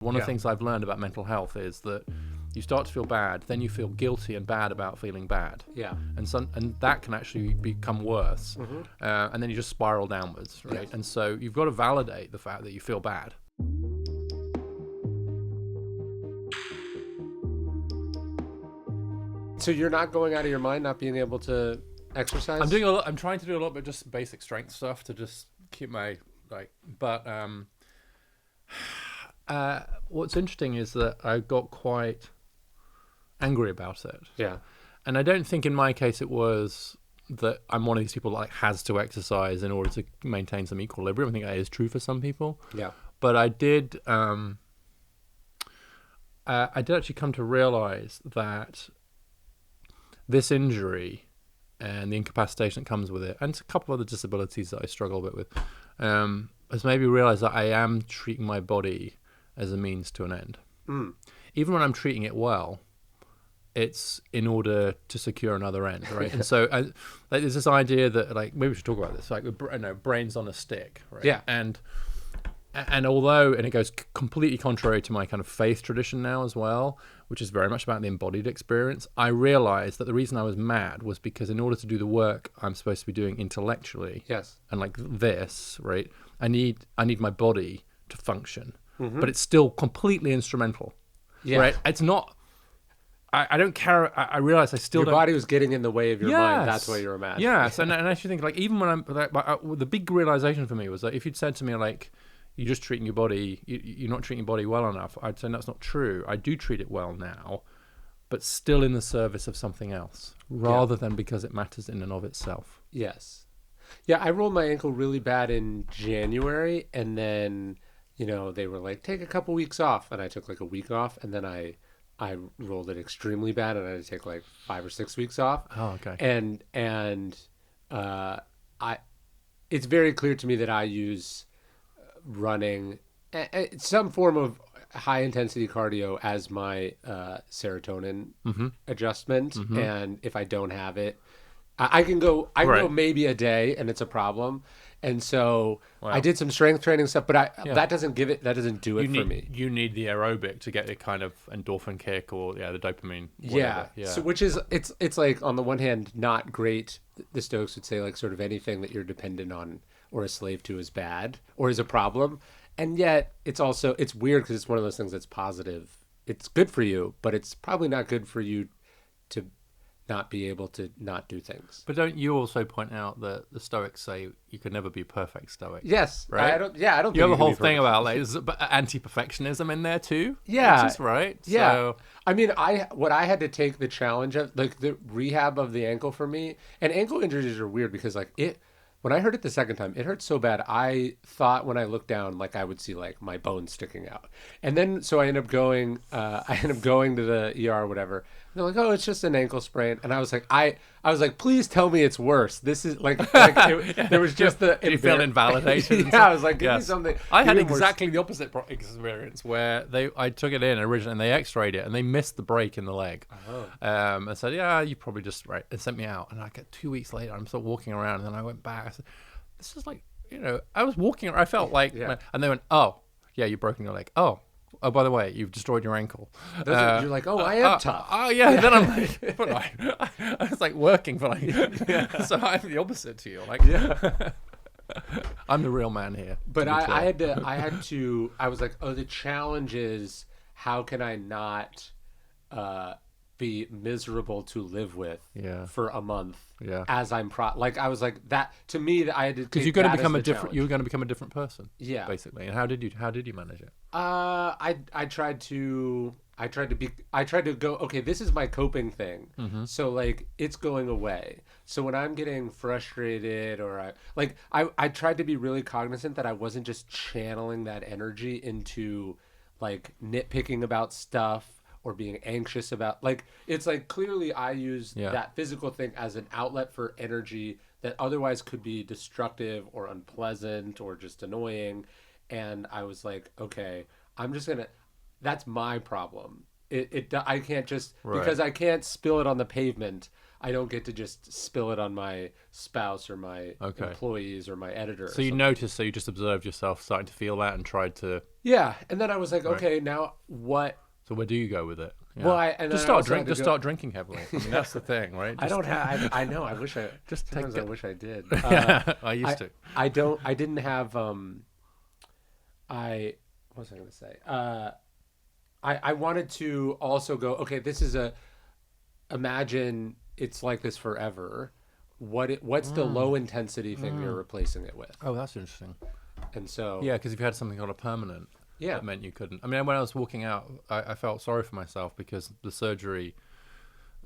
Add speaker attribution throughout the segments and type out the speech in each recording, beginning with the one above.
Speaker 1: One of the things I've learned about mental health is that you start to feel bad, then you feel guilty and bad about feeling bad.
Speaker 2: Yeah.
Speaker 1: And that can actually become worse. And then you just spiral downwards, right?
Speaker 2: Yes.
Speaker 1: And so you've got to validate the fact that you feel bad.
Speaker 2: So you're not going out of your mind, not being able to exercise?
Speaker 1: I'm trying to do a little bit just basic strength stuff to just keep my but what's interesting is that I got quite angry about it.
Speaker 2: Yeah.
Speaker 1: And I don't think in my case it was that I'm one of these people that has to exercise in order to maintain some equilibrium. I think that is true for some people.
Speaker 2: Yeah.
Speaker 1: But I did actually come to realize that this injury and the incapacitation that comes with it, and a couple of other disabilities that I struggle a bit with, has made me realize that I am treating my body as a means to an end. Even when I'm treating it well, it's in order to secure another end, right? And so there's this idea that, maybe we should talk about this, brains on a stick, right?
Speaker 2: Yeah.
Speaker 1: And although, and it goes completely contrary to my kind of faith tradition now as well, which is very much about the embodied experience, I realized that the reason I was mad was because in order to do the work I'm supposed to be doing intellectually,
Speaker 2: Yes.
Speaker 1: and this, right, I need my body to function, but it's still completely instrumental, right? It's not. I don't care. I realize I still
Speaker 2: Your body was getting in the way of your mind. That's why you were mad.
Speaker 1: Yes, and I actually think even when I'm the big realization for me was that if you'd said to me you're just treating your body, you're not treating your body well enough, I'd say that's not true. I do treat it well now, but still in the service of something else, rather than because it matters in and of itself.
Speaker 2: Yes. Yeah, I rolled my ankle really bad in January, and then, they were like, take a couple weeks off, and I took a week off, and then I rolled it extremely bad, and I had to take 5 or 6 weeks off.
Speaker 1: Oh, okay.
Speaker 2: And it's very clear to me that I use running, some form of high intensity cardio as my serotonin adjustment. And if I don't have it, I can go maybe a day and it's a problem. And so I did some strength training stuff, but that doesn't do it for me.
Speaker 1: You need the aerobic to get the kind of endorphin kick or the dopamine. Whatever.
Speaker 2: Yeah. So which is it's on the one hand not great. The Stoics would say sort of anything that you're dependent on or a slave to is bad or is a problem, and yet it's weird because it's one of those things that's positive. It's good for you, but it's probably not good for you to not be able to not do things.
Speaker 1: But don't you also point out that the Stoics say you can never be perfect Stoic?
Speaker 2: Yes,
Speaker 1: right.
Speaker 2: I don't think
Speaker 1: you have a whole thing about anti-perfectionism in there too.
Speaker 2: Yeah,
Speaker 1: which is right.
Speaker 2: Yeah,
Speaker 1: so,
Speaker 2: I mean, what I had to take the challenge of the rehab of the ankle for me, and ankle injuries are weird because when I heard it the second time, it hurt so bad. I thought when I looked down, I would see my bones sticking out, and then so I ended up going to the ER or whatever. And they're like, "Oh, it's just an ankle sprain," and I was like, "Please tell me it's worse." This is there was just the.
Speaker 1: You feel invalidated.
Speaker 2: Yeah, I was like, "Give me something."
Speaker 1: I had exactly the opposite experience where I took it in originally and they X-rayed it and they missed the break in the leg. And said, "Yeah, you probably just right," and sent me out. And 2 weeks later, I'm still walking around, and then I went back. I said, "This is I was walking. I felt and they went, "Oh, yeah, you've broken your leg. Oh, by the way, you've destroyed your ankle."
Speaker 2: You're like, "Oh, I am tough."
Speaker 1: Oh, yeah. Then I'm like, but I was working for so I'm the opposite to you. I'm the real man here.
Speaker 2: But I was like, oh, the challenge is how can I not be miserable to live with for a month as I'm I was like that to me that I had to
Speaker 1: because you're going to become you were going to become a different person basically. And how did you manage it?
Speaker 2: I tried to go, okay, this is my coping thing. So it's going away. So when I'm getting frustrated or I tried to be really cognizant that I wasn't just channeling that energy into nitpicking about stuff or being anxious about it's clearly I use that physical thing as an outlet for energy that otherwise could be destructive or unpleasant or just annoying. And I was like, okay, I'm just gonna, that's my problem. I can't just because I can't spill it on the pavement, I don't get to just spill it on my spouse or my
Speaker 1: Okay.
Speaker 2: employees or my editor.
Speaker 1: So you noticed, so you just observed yourself starting to feel that and tried to.
Speaker 2: Yeah, and then I was like,
Speaker 1: Right.
Speaker 2: okay, now what?
Speaker 1: So where do you go with it? Yeah.
Speaker 2: Well, and
Speaker 1: just
Speaker 2: then I also
Speaker 1: start
Speaker 2: had to go-
Speaker 1: start drinking heavily. I mean, that's the thing, right?
Speaker 2: I don't have. I know. I wish I.
Speaker 1: Just
Speaker 2: sometimes
Speaker 1: take
Speaker 2: I
Speaker 1: it.
Speaker 2: wish I did.
Speaker 1: Yeah, I used to.
Speaker 2: I don't. I didn't have. I. What was I going to say? I wanted to also go. Okay, this is a. Imagine it's like this forever. What's the low intensity thing you're replacing it with?
Speaker 1: Oh, that's interesting.
Speaker 2: And so
Speaker 1: Yeah, because if you had something called a permanent,
Speaker 2: Yeah.
Speaker 1: that meant you couldn't. I mean, when I was walking out, I felt sorry for myself because the surgery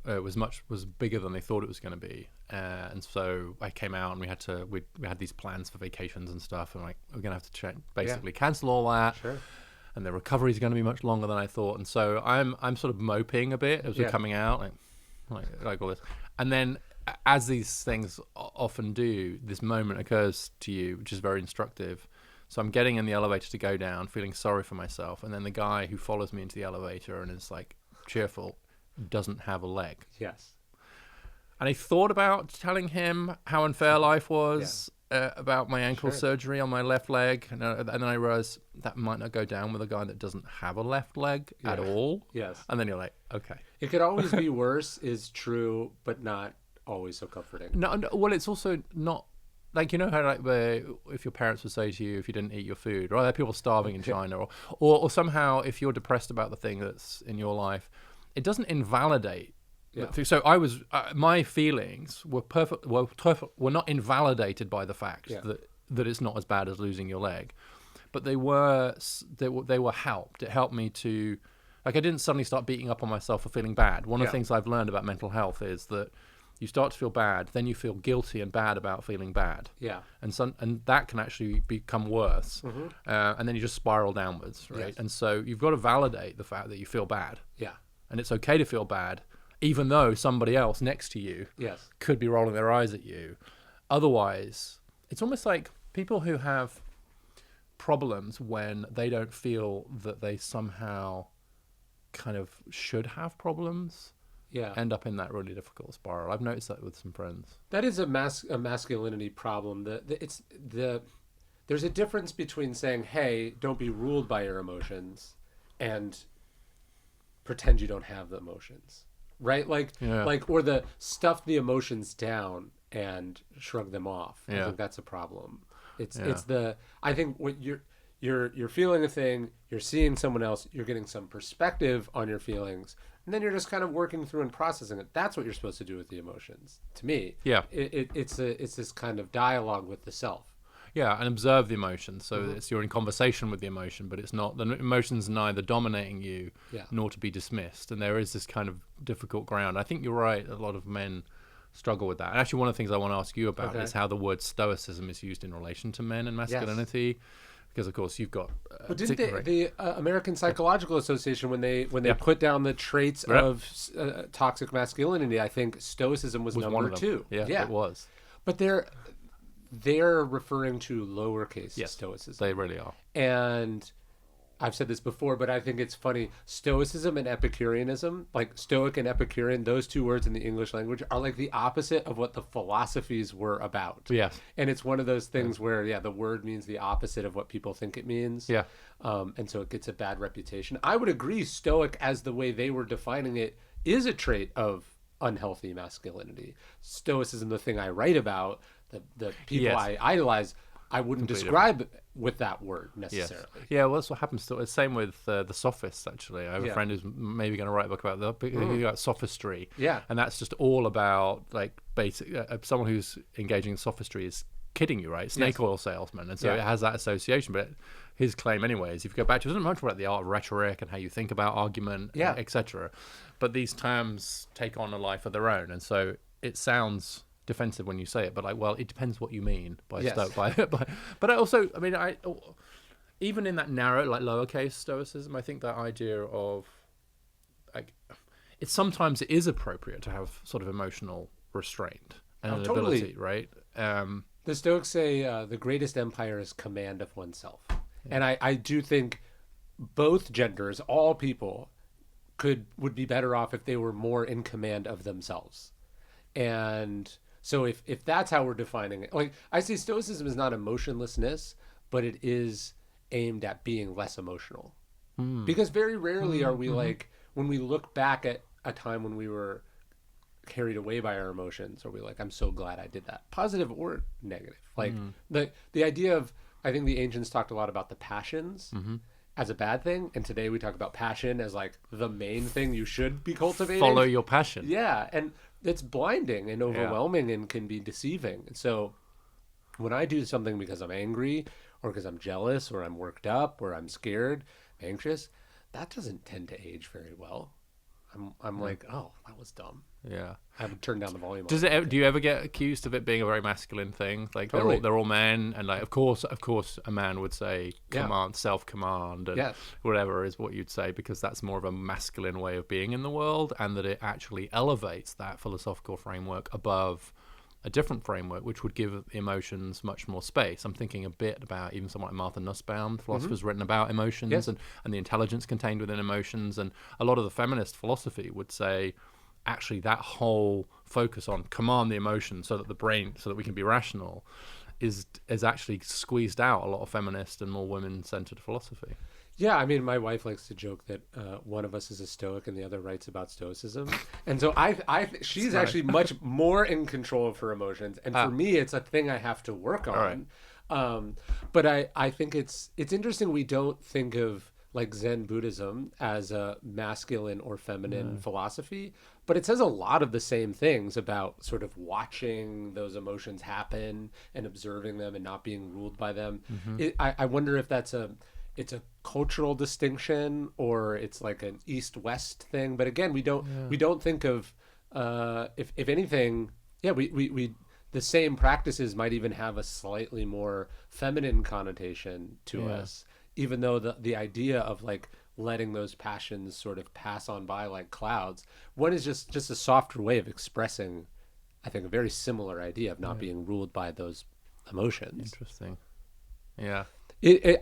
Speaker 1: was bigger than they thought it was going to be, and so I came out and we had these plans for vacations and stuff, and like we're going to have to basically cancel all that.
Speaker 2: Sure.
Speaker 1: And the recovery is going to be much longer than I thought, and so I'm sort of moping a bit as we're coming out, like all this, and then as these things often do, this moment occurs to you, which is very instructive. So I'm getting in the elevator to go down, feeling sorry for myself, and then the guy who follows me into the elevator and is like cheerful doesn't have a leg.
Speaker 2: Yes.
Speaker 1: And I thought about telling him how unfair life was about my ankle
Speaker 2: Sure.
Speaker 1: surgery on my left leg, and then I realized that might not go down with a guy that doesn't have a left leg at all.
Speaker 2: Yes.
Speaker 1: And then you're like, okay.
Speaker 2: It could always be worse is true, but not always so comforting.
Speaker 1: No, well, it's also not like, you know how like if your parents would say to you if you didn't eat your food, or there are people starving in China, or somehow if you're depressed about the thing that's in your life, it doesn't invalidate.
Speaker 2: Yeah.
Speaker 1: So I was my feelings were were not invalidated by the fact that it's not as bad as losing your leg, but they were helped. It helped me to, like, I didn't suddenly start beating up on myself for feeling bad. One of the things I've learned about mental health is that you start to feel bad, then you feel guilty and bad about feeling bad.
Speaker 2: Yeah.
Speaker 1: And that can actually become worse. And then you just spiral downwards, right?
Speaker 2: Yes.
Speaker 1: And so you've got to validate the fact that you feel bad.
Speaker 2: Yeah.
Speaker 1: And it's okay to feel bad, even though somebody else next to you
Speaker 2: Yes.
Speaker 1: could be rolling their eyes at you. Otherwise, it's almost like people who have problems when they don't feel that they somehow kind of should have problems.
Speaker 2: Yeah.
Speaker 1: End up in that really difficult spiral. I've noticed that with some friends.
Speaker 2: That is a masculinity problem. There's a difference between saying, "Hey, don't be ruled by your emotions," and pretend you don't have the emotions, right? Like or the stuff the emotions down and shrug them off. I think that's a problem. It's I think what you're feeling a thing, you're seeing someone else, you're getting some perspective on your feelings. And then you're just kind of working through and processing it. That's what you're supposed to do with the emotions. To me, it's this kind of dialogue with the self.
Speaker 1: Yeah, and observe the emotion. So it's you're in conversation with the emotion, but it's not, the emotion's neither dominating you nor to be dismissed. And there is this kind of difficult ground. I think you're right. A lot of men struggle with that. And actually, one of the things I want to ask you about is how the word Stoicism is used in relation to men and masculinity. Yes. Because of course you've got.
Speaker 2: But didn't the American Psychological Association, when they put down the traits of toxic masculinity, I think Stoicism was number 2.
Speaker 1: Yeah, it was.
Speaker 2: But they're referring to lowercase Stoicism.
Speaker 1: They really are.
Speaker 2: And I've said this before, but I think it's funny. Stoicism and Epicureanism, like Stoic and Epicurean, those two words in the English language are like the opposite of what the philosophies were about.
Speaker 1: Yes.
Speaker 2: And it's one of those things where, the word means the opposite of what people think it means.
Speaker 1: Yeah.
Speaker 2: And so it gets a bad reputation. I would agree Stoic, as the way they were defining it, is a trait of unhealthy masculinity. Stoicism, the thing I write about, the people I idolize, I wouldn't describe with that word necessarily.
Speaker 1: Yes. Yeah, well, that's what happens. It's the same with the sophists, actually. I have a friend who's maybe going to write a book about sophistry.
Speaker 2: Yeah.
Speaker 1: And that's just all about, like, basic. Someone who's engaging in sophistry is kidding you, right? Snake oil salesman. And so it has that association. But his claim, anyway, is if you go back to it, doesn't much about the art of rhetoric and how you think about argument, etc. But these terms take on a life of their own. And so it sounds defensive when you say it, but like, well, it depends what you mean by but I also, I mean, even in that narrow, like, lowercase Stoicism, I think that idea of, like, sometimes it is appropriate to have sort of emotional restraint and an ability, right?
Speaker 2: The Stoics say the greatest empire is command of oneself. And I do think both genders, all people, would be better off if they were more in command of themselves. And so if that's how we're defining it, like I say Stoicism is not emotionlessness, but it is aimed at being less emotional. Because very rarely are we like, when we look back at a time when we were carried away by our emotions, or we like, I'm so glad I did that, positive or negative. Like the idea of, I think the ancients talked a lot about the passions as a bad thing, and today we talk about passion as like the main thing you should be cultivating.
Speaker 1: Follow your passion.
Speaker 2: Yeah, and it's blinding and overwhelming and can be deceiving. And so when I do something because I'm angry, or because I'm jealous, or I'm worked up, or I'm scared, anxious, that doesn't tend to age very well. I'm like, oh, that was dumb.
Speaker 1: Yeah.
Speaker 2: I haven't turned down the volume.
Speaker 1: Do you ever get accused of it being a very masculine thing? Like
Speaker 2: Totally.
Speaker 1: they're all men, and like of course a man would say command, self-command, and whatever is what you'd say, because that's more of a masculine way of being in the world, and that it actually elevates that philosophical framework above a different framework, which would give emotions much more space. I'm thinking a bit about even someone like Martha Nussbaum, the philosopher's written about emotions and the intelligence contained within emotions. And a lot of the feminist philosophy would say, actually, that whole focus on command the emotions so that the brain, so that we can be rational, is actually squeezed out a lot of feminist and more women-centered philosophy.
Speaker 2: Yeah, I mean, my wife likes to joke that one of us is a Stoic and the other writes about Stoicism, and so she's actually much more in control of her emotions, and for me, it's a thing I have to work on. Right. But I think it's interesting. We don't think of like Zen Buddhism as a masculine or feminine philosophy, but it says a lot of the same things about sort of watching those emotions happen and observing them and not being ruled by them. I wonder if it's a cultural distinction, or it's like an East-West thing. But again, we don't think of if anything, we the same practices might even have a slightly more feminine connotation to us, even though the idea of like letting those passions sort of pass on by like clouds, one is just a softer way of expressing, I think, a very similar idea of not being ruled by those emotions.
Speaker 1: Interesting. Yeah.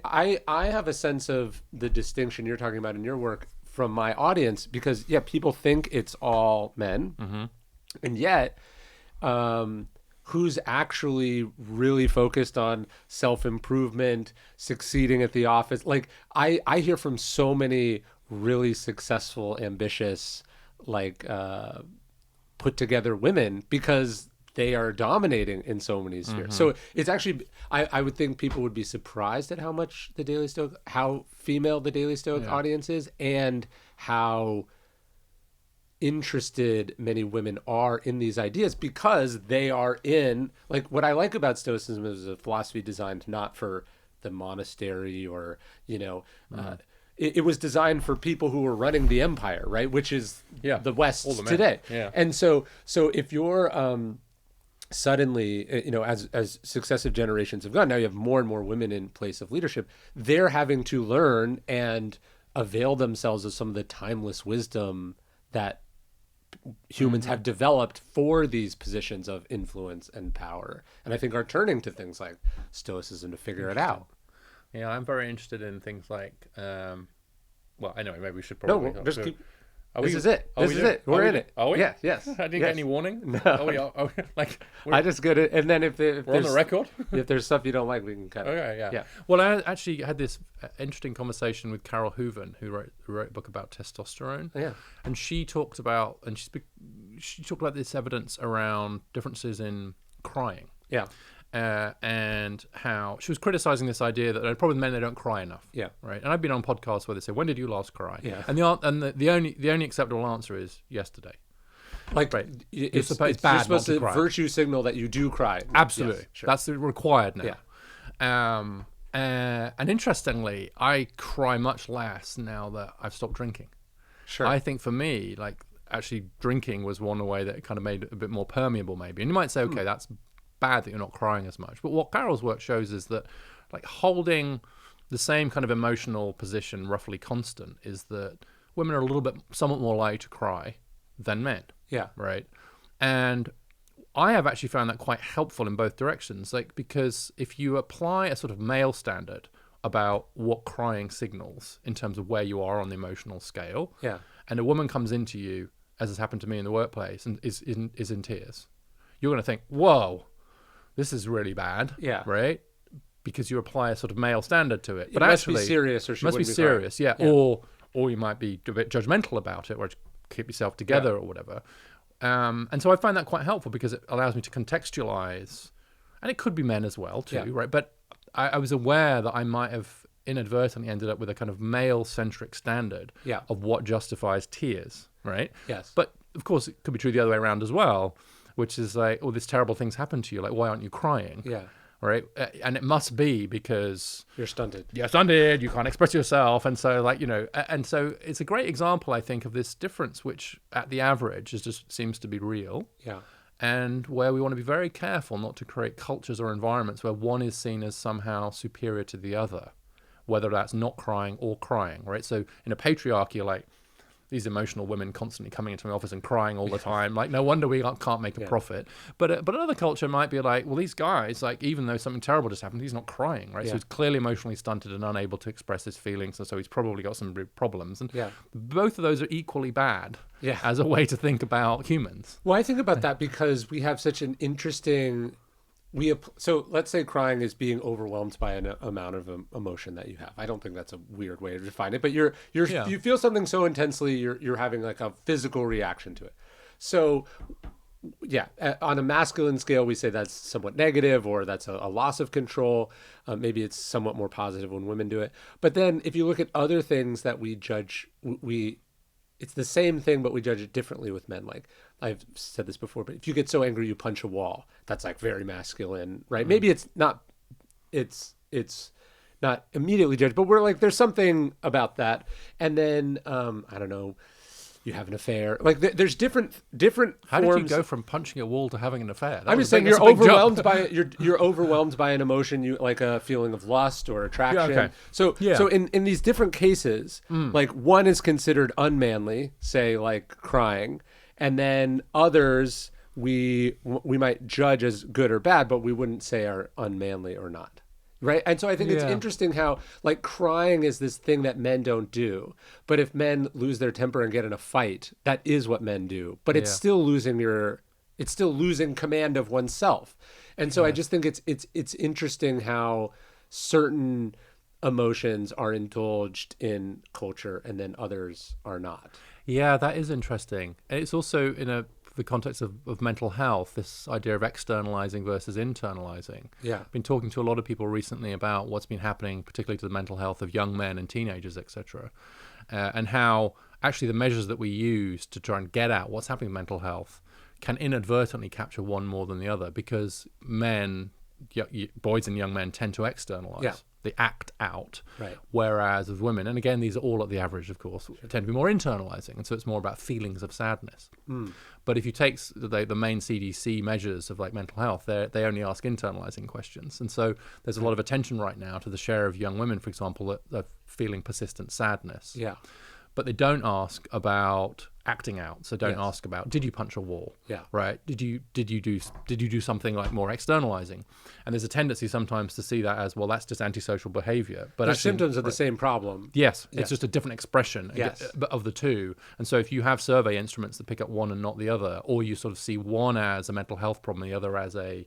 Speaker 2: I have a sense of the distinction you're talking about in your work from my audience, because people think it's all men, and yet who's actually really focused on self-improvement, succeeding at the office? Like I hear from so many really successful, ambitious, like put together women, because they are dominating in so many spheres. So it's actually, I would think people would be surprised at how much how female the Daily Stoic audience is, and how interested many women are in these ideas, because they are in, like, what I like about Stoicism is a philosophy designed not for the monastery or, it was designed for people who were running the empire, right? Which is the West today. Yeah. And so if you're, suddenly, as successive generations have gone, now you have more and more women in place of leadership. They're having to learn and avail themselves of some of the timeless wisdom that humans have developed for these positions of influence and power, and I think are turning to things like Stoicism to figure it out.
Speaker 1: Yeah, I'm very interested in things like, well, anyway, maybe we should probably...
Speaker 2: No, just keep... This is it. We're in it.
Speaker 1: Are we?
Speaker 2: Yes.
Speaker 1: I didn't get any warning.
Speaker 2: No.
Speaker 1: I
Speaker 2: just get it, and then if
Speaker 1: we're on the record.
Speaker 2: If there's stuff you don't like, we can cut it.
Speaker 1: Okay, yeah. Well, I actually had this interesting conversation with Carol Hooven, who wrote a book about testosterone.
Speaker 2: Yeah.
Speaker 1: And she talked about this evidence around differences in crying. Yeah. And how she was criticizing this idea that probably men, they don't cry enough. Yeah. Right. And I've been on podcasts where they say, "When did you last cry?" Yeah. And the only acceptable answer is yesterday.
Speaker 2: Like, right. It's bad. You're supposed to virtue signal that you do cry.
Speaker 1: Absolutely. Yes, sure. That's required now.
Speaker 2: Yeah.
Speaker 1: And interestingly, I cry much less now that I've stopped drinking.
Speaker 2: Sure.
Speaker 1: I think for me, like, actually drinking was one way that it kind of made it a bit more permeable, maybe. And you might say, okay, that's bad that you're not crying as much, but what Carol's work shows is that, like, holding the same kind of emotional position roughly constant is that women are somewhat more likely to cry than men.
Speaker 2: Yeah.
Speaker 1: Right. And I have actually found that quite helpful in both directions, like, because if you apply a sort of male standard about what crying signals in terms of where you are on the emotional scale, and a woman comes into you as has happened to me in the workplace, and is in tears, you're going to think, whoa, this is really bad,
Speaker 2: Yeah.
Speaker 1: right? Because you apply a sort of male standard to it. But
Speaker 2: It must
Speaker 1: actually,
Speaker 2: be serious, or she
Speaker 1: must be
Speaker 2: wouldn't crying.
Speaker 1: serious, yeah. Or you might be a bit judgmental about it, or keep yourself together, or whatever. And so I find that quite helpful because it allows me to contextualize, and it could be men as well too, right? But I was aware that I might have inadvertently ended up with a kind of male-centric standard of what justifies tears, right?
Speaker 2: Yes.
Speaker 1: But of course, it could be true the other way around as well, which is like, oh, this terrible thing's happened to you. Like, why aren't you crying?
Speaker 2: Yeah.
Speaker 1: Right. And it must be because
Speaker 2: You're stunted.
Speaker 1: you're stunted, you can't express yourself. And so, like, and so it's a great example, I think, of this difference, which at the average is just seems to be real.
Speaker 2: Yeah.
Speaker 1: And where we want to be very careful not to create cultures or environments where one is seen as somehow superior to the other, whether that's not crying or crying, right? So in a patriarchy, you're like, these emotional women constantly coming into my office and crying all the time. Like, no wonder we can't make a profit. But another culture might be like, well, these guys, like, even though something terrible just happened, he's not crying, right? So he's clearly emotionally stunted and unable to express his feelings, and so he's probably got some problems. And both of those are equally bad as a way to think about humans.
Speaker 2: Well, I think about that because we have such an interesting... So let's say crying is being overwhelmed by an amount of emotion that you have. I don't think that's a weird way to define it, but you feel something so intensely, you're having like a physical reaction to it. So on a masculine scale, we say that's somewhat negative, or that's a loss of control. Maybe it's somewhat more positive when women do it. But then if you look at other things that we judge, it's the same thing, but we judge it differently with men. Like, I've said this before, but if you get so angry you punch a wall, that's like very masculine, right? Maybe it's not immediately judged, but we're like, there's something about that. And then I don't know, you have an affair. Like, there's different
Speaker 1: How
Speaker 2: forms.
Speaker 1: did you go from punching a wall to having an affair?
Speaker 2: I'm just saying you're overwhelmed by you're overwhelmed by an emotion, you like a feeling of lust or attraction.
Speaker 1: Yeah, okay.
Speaker 2: So in these different cases, like, one is considered unmanly, say like crying, and then others we might judge as good or bad, but we wouldn't say are unmanly or not. Right. And so I think it's interesting how, like, crying is this thing that men don't do. But if men lose their temper and get in a fight, that is what men do. But it's still losing command of oneself. And so I just think it's interesting how certain emotions are indulged in culture and then others are not.
Speaker 1: Yeah, that is interesting. And it's also in the context of mental health, this idea of externalizing versus internalizing.
Speaker 2: Yeah.
Speaker 1: I've been talking to a lot of people recently about what's been happening, particularly to the mental health of young men and teenagers, etc., and how actually the measures that we use to try and get at what's happening in mental health can inadvertently capture one more than the other, because boys and young men tend to externalize.
Speaker 2: Yeah.
Speaker 1: They act out.
Speaker 2: Right.
Speaker 1: Whereas with women, and again, these are all at the average, of course, tend to be more internalizing. And so it's more about feelings of sadness. But if you take the main CDC measures of like mental health, they only ask internalizing questions. And so there's a lot of attention right now to the share of young women, for example, that are feeling persistent sadness.
Speaker 2: Yeah.
Speaker 1: But they don't ask about acting out. So don't ask about, did you punch a wall?
Speaker 2: Yeah.
Speaker 1: Right. Did you do something like more externalizing? And there's a tendency sometimes to see that as, well, that's just antisocial behavior. But
Speaker 2: they're symptoms of the same problem.
Speaker 1: Yes. It's just a different expression
Speaker 2: Yes.
Speaker 1: of the two. And so if you have survey instruments that pick up one and not the other, or you sort of see one as a mental health problem, the other as a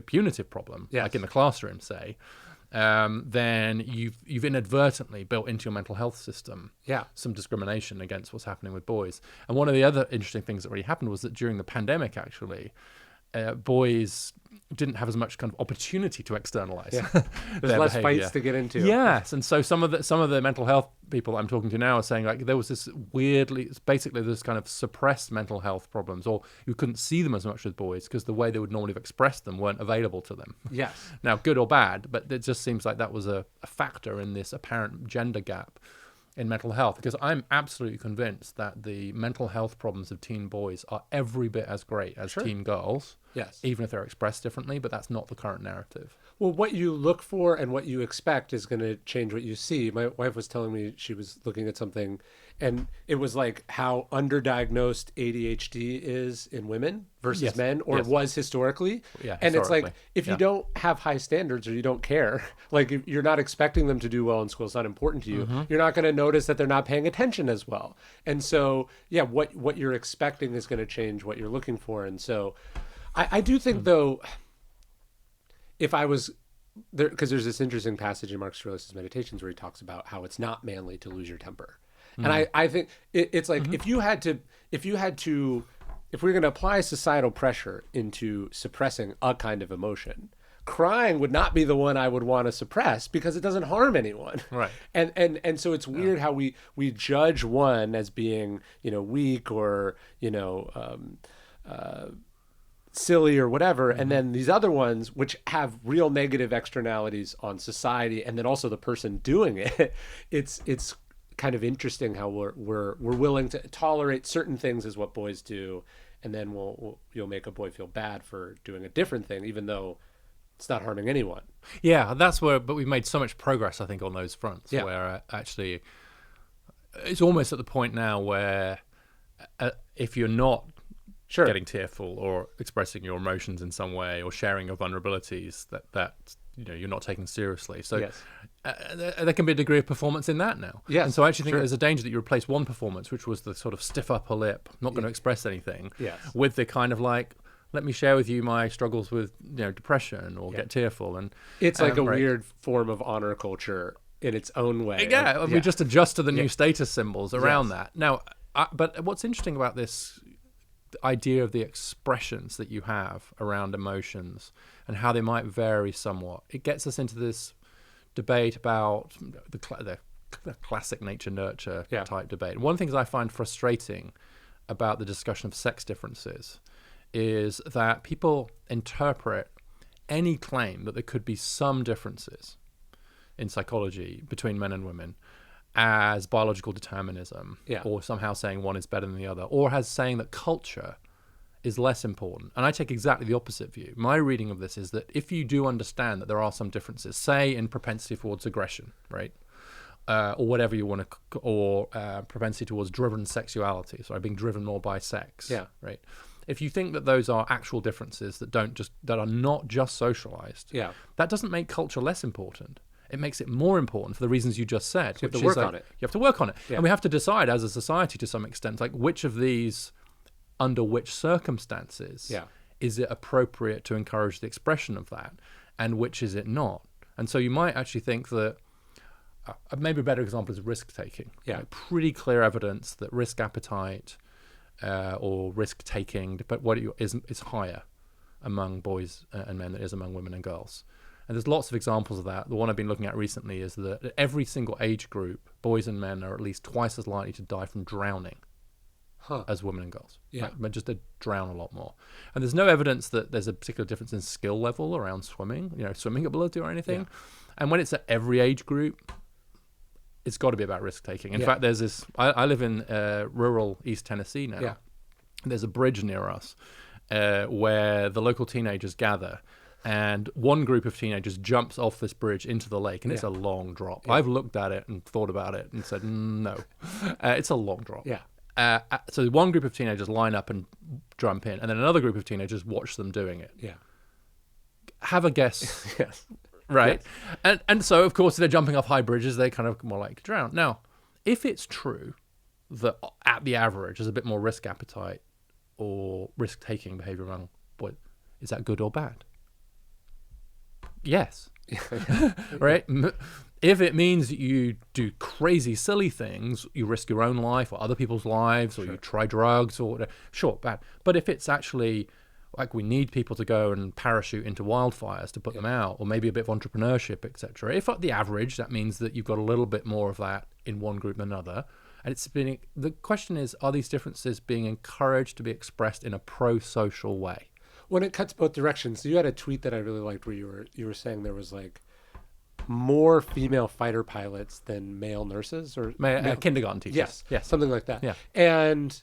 Speaker 1: punitive problem, like in the classroom, say, then you've inadvertently built into your mental health system some discrimination against what's happening with boys. And one of the other interesting things that really happened was that during the pandemic, actually, boys didn't have as much kind of opportunity to externalize.
Speaker 2: There's less fights to get into.
Speaker 1: Yes, and so some of the mental health people I'm talking to now are saying, like, there was this basically this kind of suppressed mental health problems, or you couldn't see them as much with boys because the way they would normally have expressed them weren't available to them.
Speaker 2: Yes.
Speaker 1: Now, good or bad, but it just seems like that was a factor in this apparent gender gap in mental health, because I'm absolutely convinced that the mental health problems of teen boys are every bit as great as teen girls.
Speaker 2: Yes.
Speaker 1: Even if they're expressed differently, but that's not the current narrative.
Speaker 2: Well, what you look for and what you expect is going to change what you see. My wife was telling me she was looking at something, and it was like how underdiagnosed ADHD is in women versus
Speaker 1: Yes.
Speaker 2: men, or
Speaker 1: Yes.
Speaker 2: was historically.
Speaker 1: Yeah,
Speaker 2: And it's like,
Speaker 1: historically.
Speaker 2: if you
Speaker 1: Yeah.
Speaker 2: don't have high standards or you don't care, like if you're not expecting them to do well in school, it's not important to you, you're not going to notice that they're not paying attention as well. And so, yeah, what you're expecting is going to change what you're looking for. And so I do think, though, if I was there, because there's this interesting passage in Marcus Aurelius' Meditations where he talks about how it's not manly to lose your temper. And I think it's like, if we were going to apply societal pressure into suppressing a kind of emotion, crying would not be the one I would want to suppress because it doesn't harm anyone.
Speaker 1: Right.
Speaker 2: And so it's weird how we judge one as being, weak or, silly or whatever, and then these other ones which have real negative externalities on society and then also the person doing it. It's kind of interesting how we're willing to tolerate certain things as what boys do, and then you'll make a boy feel bad for doing a different thing even though it's not harming anyone.
Speaker 1: Yeah, that's where, but we've made so much progress, I think, on those fronts,
Speaker 2: Yeah.
Speaker 1: where actually it's almost at the point now where if you're not
Speaker 2: Sure.
Speaker 1: getting tearful or expressing your emotions in some way or sharing your vulnerabilities, that you're not taken seriously. So
Speaker 2: Yes.
Speaker 1: there can be a degree of performance in that now.
Speaker 2: Yes,
Speaker 1: And so I actually think
Speaker 2: sure.
Speaker 1: there's a danger that you replace one performance, which was the sort of stiff upper lip, not going to express anything,
Speaker 2: Yes.
Speaker 1: with the kind of like, let me share with you my struggles with depression or get tearful. And
Speaker 2: It's like a
Speaker 1: right.
Speaker 2: weird form of honor culture in its own way.
Speaker 1: Yeah, and we just adjust to the new status symbols around
Speaker 2: Yes.
Speaker 1: that. Now, but what's interesting about this idea of the expressions that you have around emotions and how they might vary somewhat, it gets us into this debate about the classic nature-nurture type debate. And one of the things I find frustrating about the discussion of sex differences is that people interpret any claim that there could be some differences in psychology between men and women as biological determinism, or somehow saying one is better than the other, or as saying that culture is less important. And I take exactly the opposite view. My reading of this is that if you do understand that there are some differences, say in propensity towards aggression, right, or whatever you want to, or propensity towards driven sexuality, so being driven more by sex, right. If you think that those are actual differences that are not just socialized, that doesn't make culture less important. It makes it more important for the reasons you just said.
Speaker 2: So you have to work on it.
Speaker 1: You have to work on it. And we have to decide as a society to some extent, like which of these, under which circumstances, is it appropriate to encourage the expression of that, and which is it not? And so you might actually think that maybe a better example is risk-taking. Pretty clear evidence that risk appetite or risk-taking, but is higher among boys and men than it is among women and girls. And there's lots of examples of that. The one I've been looking at recently is that at every single age group, boys and men are at least twice as likely to die from drowning as women and girls. But just to drown a lot more. And there's no evidence that there's a particular difference in skill level around swimming, swimming ability or anything. And when it's at every age group, it's got to be about risk-taking. In fact, there's this, I live in rural East Tennessee now. There's a bridge near us where the local teenagers gather. And one group of teenagers jumps off this bridge into the lake, and it's a long drop. I've looked at it and thought about it and said, no, it's a long drop. So one group of teenagers line up and jump in, and then another group of teenagers watch them doing it. Have a guess. Right? And so, of course, they're jumping off high bridges. They're kind of more likely to drown. Now, if it's true that at the average there's a bit more risk appetite or risk-taking behavior among boys, is that good or bad? Yes. Right? If it means that you do crazy, silly things, you risk your own life or other people's lives, or you try drugs or whatever, sure, bad. But if it's actually like we need people to go and parachute into wildfires to put them out, or maybe a bit of entrepreneurship, etc. If at the average that means that you've got a little bit more of that in one group than another, and the question is, are these differences being encouraged to be expressed in a pro-social way?
Speaker 2: When it cuts both directions. So you had a tweet that I really liked where you were saying there was like more female fighter pilots than male nurses or
Speaker 1: kindergarten teachers.
Speaker 2: Yes, something like that. And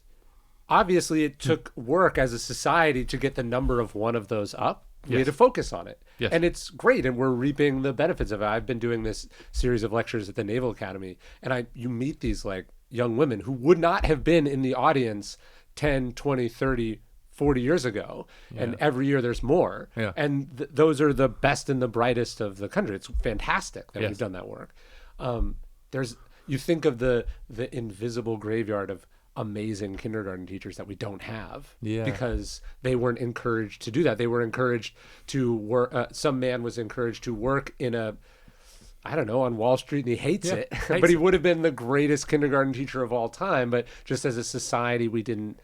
Speaker 2: obviously it took work as a society to get the number of one of those up. we had to focus on it.
Speaker 1: Yes.
Speaker 2: And it's great, and we're reaping the benefits of it. I've been doing this series of lectures at the Naval Academy, and you meet these like young women who would not have been in the audience 10, 20, 30, 40 years ago. And every year there's more.
Speaker 1: Yeah.
Speaker 2: And those are the best and the brightest of the country. It's fantastic that we've done that work. You think of the invisible graveyard of amazing kindergarten teachers that we don't have because they weren't encouraged to do that. They were encouraged to work. Some man was encouraged to work on Wall Street, and he hates it, but he would have been the greatest kindergarten teacher of all time. But just as a society, we didn't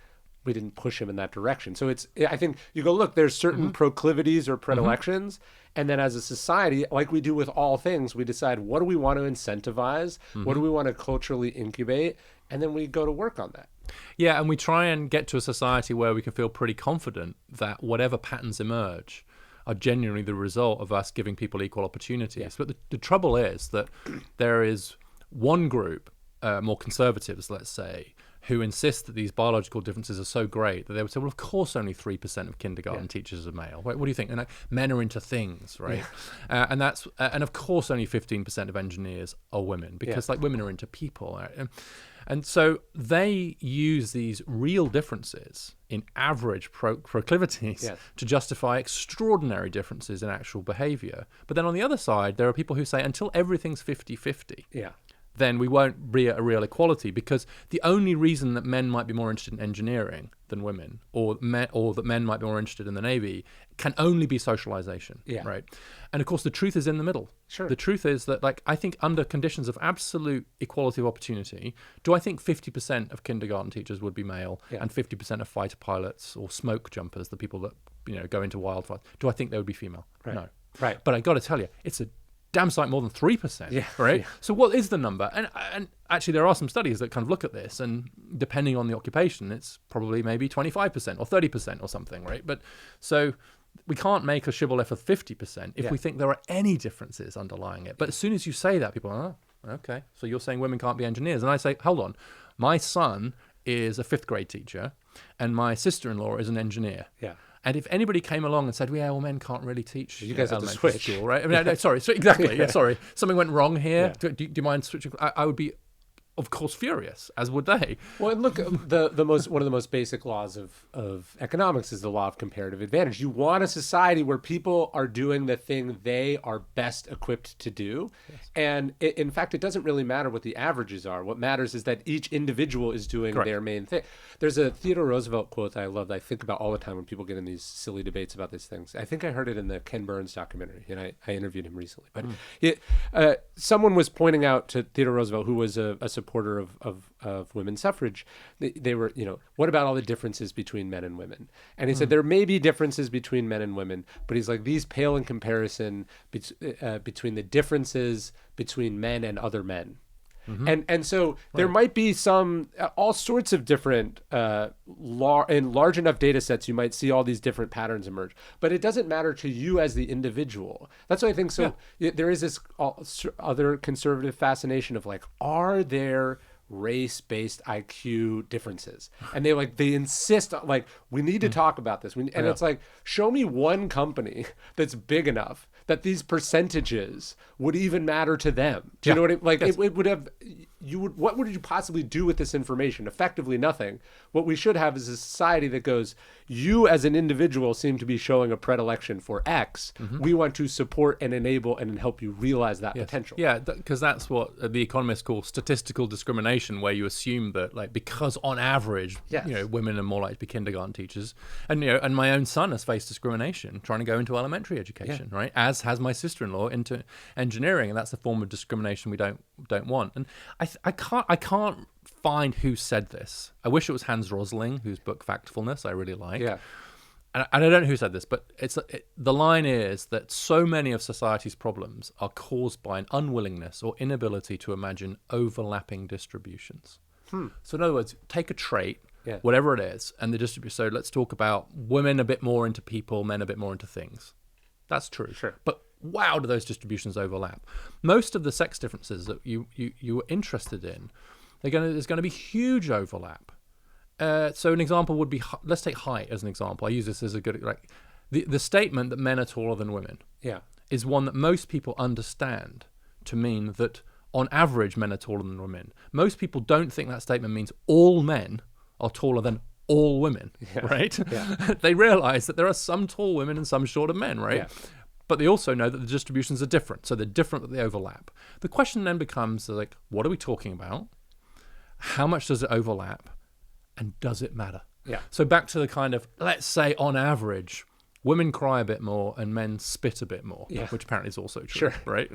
Speaker 2: push him in that direction. So I think you go, look, there's certain proclivities or predilections. And then as a society, like we do with all things, we decide, what do we want to incentivize? What do we want to culturally incubate? And then we go to work on that.
Speaker 1: Yeah, and we try and get to a society where we can feel pretty confident that whatever patterns emerge are genuinely the result of us giving people equal opportunities. But the trouble is that there is one group, more conservatives, let's say, who insist that these biological differences are so great that they would say, well, of course only 3% of kindergarten teachers are male. What do you think? And men are into things, right? And of course only 15% of engineers are women, because like women are into people. Right? And so they use these real differences in average proclivities to justify extraordinary differences in actual behavior. But then on the other side, there are people who say, until everything's 50-50, then we won't be at a real equality, because the only reason that men might be more interested in engineering than women, or that men might be more interested in the Navy, can only be socialization, right? And of course, the truth is in the middle. The truth is that, like, I think under conditions of absolute equality of opportunity, do I think 50% of kindergarten teachers would be male and 50% of fighter pilots or smoke jumpers, the people that go into wildfires, do I think they would be female? No. But I got to tell you, it's a damn sight more than 3%, right? So what is the number? And actually there are some studies that kind of look at this, and depending on the occupation, it's probably maybe 25% or 30% or something, right? But so we can't make a shibboleth of 50% if we think there are any differences underlying it. But as soon as you say that, people are, oh, okay, so you're saying women can't be engineers. And I say, hold on, my son is a 5th grade teacher and my sister-in-law is an engineer. And if anybody came along and said, well, men can't really teach
Speaker 2: you guys have to switch,
Speaker 1: school, right? I mean, no, sorry, exactly. Sorry. Something went wrong here. Do you mind switching? I would be, of course, furious, as would they.
Speaker 2: Well, and look, one of the most basic laws of economics is the law of comparative advantage. You want a society where people are doing the thing they are best equipped to do. And in fact, it doesn't really matter what the averages are. What matters is that each individual is doing their main thing. There's a Theodore Roosevelt quote that I love that I think about all the time when people get in these silly debates about these things. I think I heard it in the Ken Burns documentary, and I interviewed him recently. But someone was pointing out to Theodore Roosevelt, who was a supporter of women's suffrage. They were, what about all the differences between men and women? And he said there may be differences between men and women, but he's like, these pale in comparison between the differences between men and other men. And so there might be all sorts of different, in large enough data sets, you might see all these different patterns emerge, but it doesn't matter to you as the individual. That's why I think so. There is this other conservative fascination of like, are there race-based IQ differences? And they insist on, like, we need to talk about this. And it's like, show me one company that's big enough that these percentages would even matter to them. Do you know what it would have, what would you possibly do with this information? Effectively nothing. What we should have is a society that goes, you as an individual seem to be showing a predilection for X. We want to support and enable and help you realize that potential.
Speaker 1: Yeah, because that's what the economists call statistical discrimination, where you assume that, like, because on average, women are more likely to be kindergarten teachers, and and my own son has faced discrimination trying to go into elementary education, right? As has my sister-in-law into engineering, and that's a form of discrimination we don't want. And I can't find who said this. I wish it was Hans Rosling, whose book Factfulness I really like. And I don't know who said this, but the line is that so many of society's problems are caused by an unwillingness or inability to imagine overlapping distributions. So in other words, take a trait, whatever it is, and the distribution. So let's talk about women a bit more into people, men a bit more into things. That's true. But wow, do those distributions overlap? Most of the sex differences that you were interested in, there's going to be huge overlap. So an example would be, let's take height as an example. I use this as a good, like, the statement that men are taller than women
Speaker 2: Yeah.
Speaker 1: is one that most people understand to mean that on average men are taller than women. Most people don't think that statement means all men are taller than all women, right?
Speaker 2: Yeah.
Speaker 1: They realize that there are some tall women and some shorter men, right?
Speaker 2: Yeah.
Speaker 1: But they also know that the distributions are different. So they're different, but they overlap. The question then becomes like, what are we talking about? How much does it overlap? And does it matter?
Speaker 2: Yeah.
Speaker 1: So back to the kind of, let's say on average, women cry a bit more and men spit a bit more, which apparently is also true, right?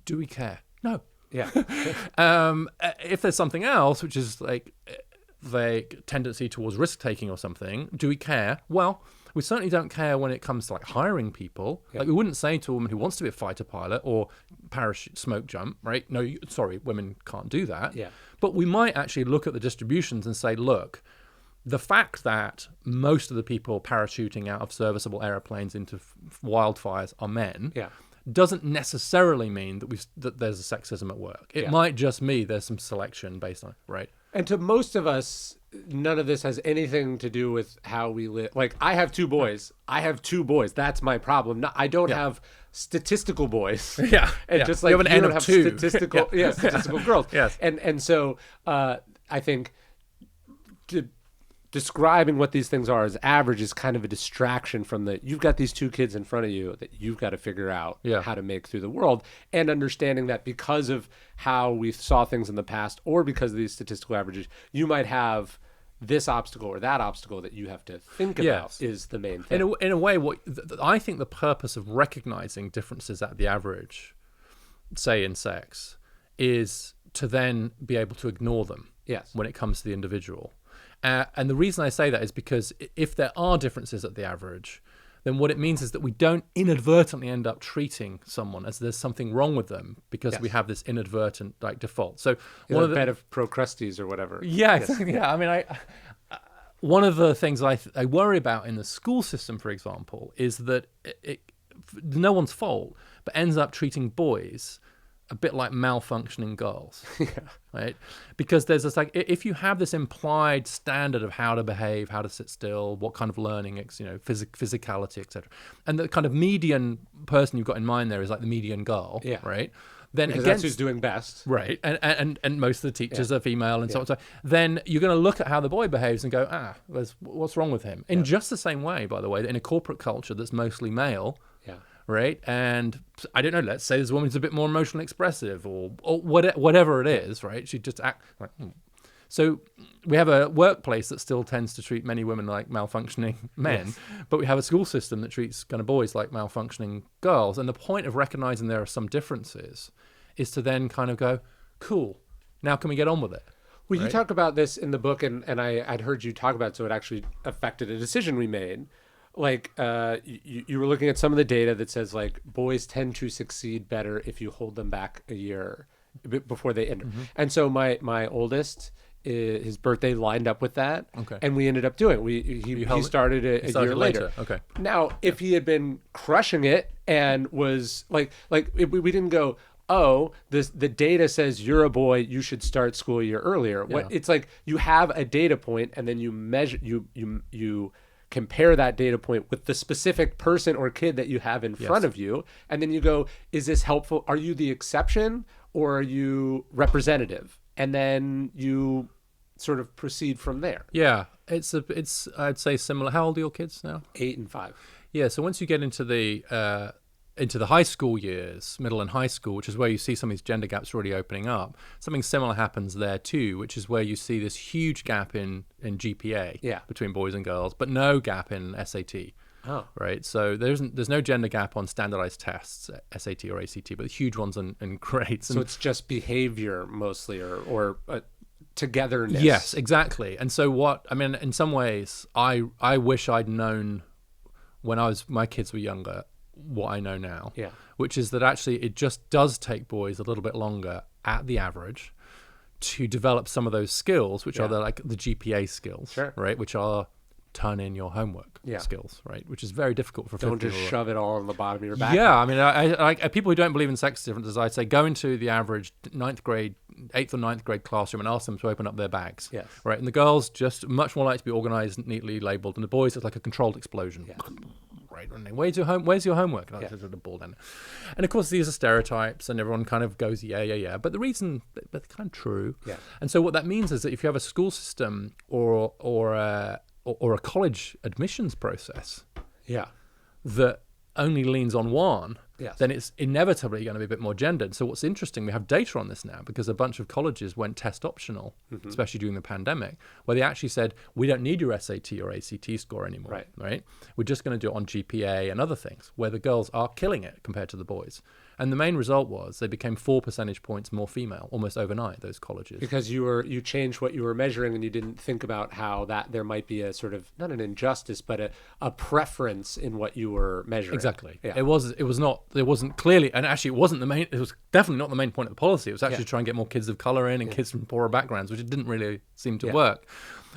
Speaker 1: Do we care? No.
Speaker 2: Yeah.
Speaker 1: If there's something else, which is like tendency towards risk taking or something, do we care? Well, we certainly don't care when it comes to like hiring people.
Speaker 2: Yeah.
Speaker 1: Like we wouldn't say to a woman who wants to be a fighter pilot or parachute smoke jump, right? No, sorry, women can't do that.
Speaker 2: Yeah.
Speaker 1: But we might actually look at the distributions and say, look, the fact that most of the people parachuting out of serviceable airplanes into wildfires are men doesn't necessarily mean that there's a sexism at work. It might just mean there's some selection based on it, right?
Speaker 2: And to most of us, none of this has anything to do with how we live. Like, I have two boys. That's my problem. I don't have statistical boys. And just like
Speaker 1: you have an N
Speaker 2: don't
Speaker 1: of
Speaker 2: have
Speaker 1: two.
Speaker 2: statistical, statistical girls.
Speaker 1: Yes.
Speaker 2: And so I think describing what these things are as average is kind of a distraction from you've got these two kids in front of you that you've got to figure out how to make through the world, and understanding that because of how we saw things in the past or because of these statistical averages, you might have this obstacle or that obstacle that you have to think about is the main thing.
Speaker 1: In a way, I think the purpose of recognizing differences at the average, say in sex, is to then be able to ignore them when it comes to the individual. And the reason I say that is because if there are differences at the average, then what it means is that we don't inadvertently end up treating someone as there's something wrong with them because we have this inadvertent like default. So
Speaker 2: one of the bed of Procrustes or whatever.
Speaker 1: Exactly. Yeah. I mean, one of the things I worry about in the school system, for example, is that no one's fault, but ends up treating boys a bit like malfunctioning girls, right? Because there's this like, if you have this implied standard of how to behave, how to sit still, what kind of learning, physicality, etc., and the kind of median person you've got in mind there is like the median girl, right? Then
Speaker 2: because that's who's doing best,
Speaker 1: right? And most of the teachers are female, and so on. So then you're going to look at how the boy behaves and go, what's wrong with him? In just the same way, by the way, that in a corporate culture that's mostly male. Right, and I don't know. Let's say this woman's a bit more emotionally expressive, or whatever it is. Right, she just act like. So we have a workplace that still tends to treat many women like malfunctioning men, but we have a school system that treats kind of boys like malfunctioning girls. And the point of recognizing there are some differences is to then kind of go, cool. Now can we get on with it?
Speaker 2: Well, you talk about this in the book, and I'd heard you talk about it, so it actually affected a decision we made. Like you were looking at some of the data that says like boys tend to succeed better if you hold them back a year before they enter. And so my oldest, his birthday lined up with that, and we ended up doing it. He started a year later.
Speaker 1: Okay.
Speaker 2: Now, if he had been crushing it and was we didn't go, oh, the data says you're a boy, you should start school a year earlier. It's like you have a data point, and then you measure you compare that data point with the specific person or kid that you have in front of you. And then you go, is this helpful? Are you the exception or are you representative? And then you sort of proceed from there.
Speaker 1: Yeah, it's I'd say similar. How old are your kids now?
Speaker 2: 8 and 5.
Speaker 1: Yeah, so once you get into the high school years, middle and high school, which is where you see some of these gender gaps really opening up, something similar happens there too, which is where you see this huge gap in GPA between boys and girls, but no gap in SAT.
Speaker 2: Oh.
Speaker 1: Right. So there's no gender gap on standardized tests, SAT or ACT, but huge ones in grades.
Speaker 2: So it's just behavior mostly, or togetherness.
Speaker 1: Yes, exactly. And so in some ways, I wish I'd known when my kids were younger what I know now, which is that actually it just does take boys a little bit longer at the average to develop some of those skills, which are the GPA skills, right? Which are turn in your homework skills, right? Which is very difficult for
Speaker 2: don't just shove it all on the bottom of your back.
Speaker 1: Yeah, I mean, I people who don't believe in sex differences, I'd say go into the average 8th or 9th grade classroom and ask them to open up their bags.
Speaker 2: Yes.
Speaker 1: Right, and the girls just much more likely to be organized, neatly labeled, and the boys it's like a controlled explosion.
Speaker 2: Yeah.
Speaker 1: Right, where's your homework? And I just sort of ball down. And of course, these are stereotypes, and everyone kind of goes, yeah. But the reason, but they're kind of true.
Speaker 2: Yeah.
Speaker 1: And so what that means is that if you have a school system or a college admissions process, that only leans on one, then it's inevitably going to be a bit more gendered. So what's interesting, we have data on this now because a bunch of colleges went test optional, especially during the pandemic, where they actually said, we don't need your SAT or ACT score anymore, right? We're just going to do it on GPA and other things, where the girls are killing it compared to the boys. And the main result was they became 4 percentage points more female almost overnight, those colleges.
Speaker 2: Because you changed what you were measuring and you didn't think about how that there might be a sort of, not an injustice, but a preference in what you were measuring.
Speaker 1: Exactly.
Speaker 2: Yeah.
Speaker 1: It wasn't clearly, and actually it was definitely not the main point of the policy. It was actually to try and get more kids of color in and kids from poorer backgrounds, which it didn't really seem to work.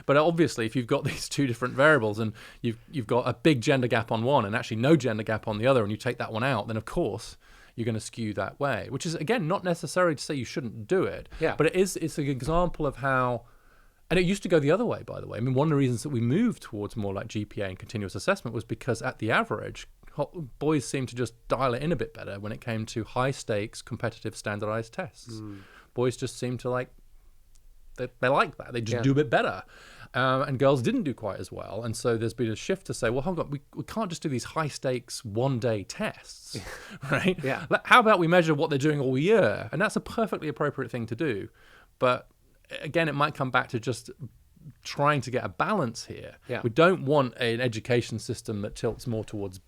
Speaker 1: But obviously, if you've got these two different variables and you've got a big gender gap on one and actually no gender gap on the other, and you take that one out, then of course you're going to skew that way, which is, again, not necessarily to say you shouldn't do it.
Speaker 2: Yeah.
Speaker 1: But it's an example of how, and it used to go the other way, by the way. I mean, one of the reasons that we moved towards more like GPA and continuous assessment was because at the average, boys seemed to just dial it in a bit better when it came to high stakes, competitive, standardized tests. Boys just seemed to they like that. They just do a bit better. And girls didn't do quite as well. And so there's been a shift to say, well, hold on, we can't just do these high stakes one-day tests, right?
Speaker 2: Yeah.
Speaker 1: How about we measure what they're doing all year? And that's a perfectly appropriate thing to do. But again, it might come back to just trying to get a balance here.
Speaker 2: Yeah.
Speaker 1: We don't want an education system that tilts more towards,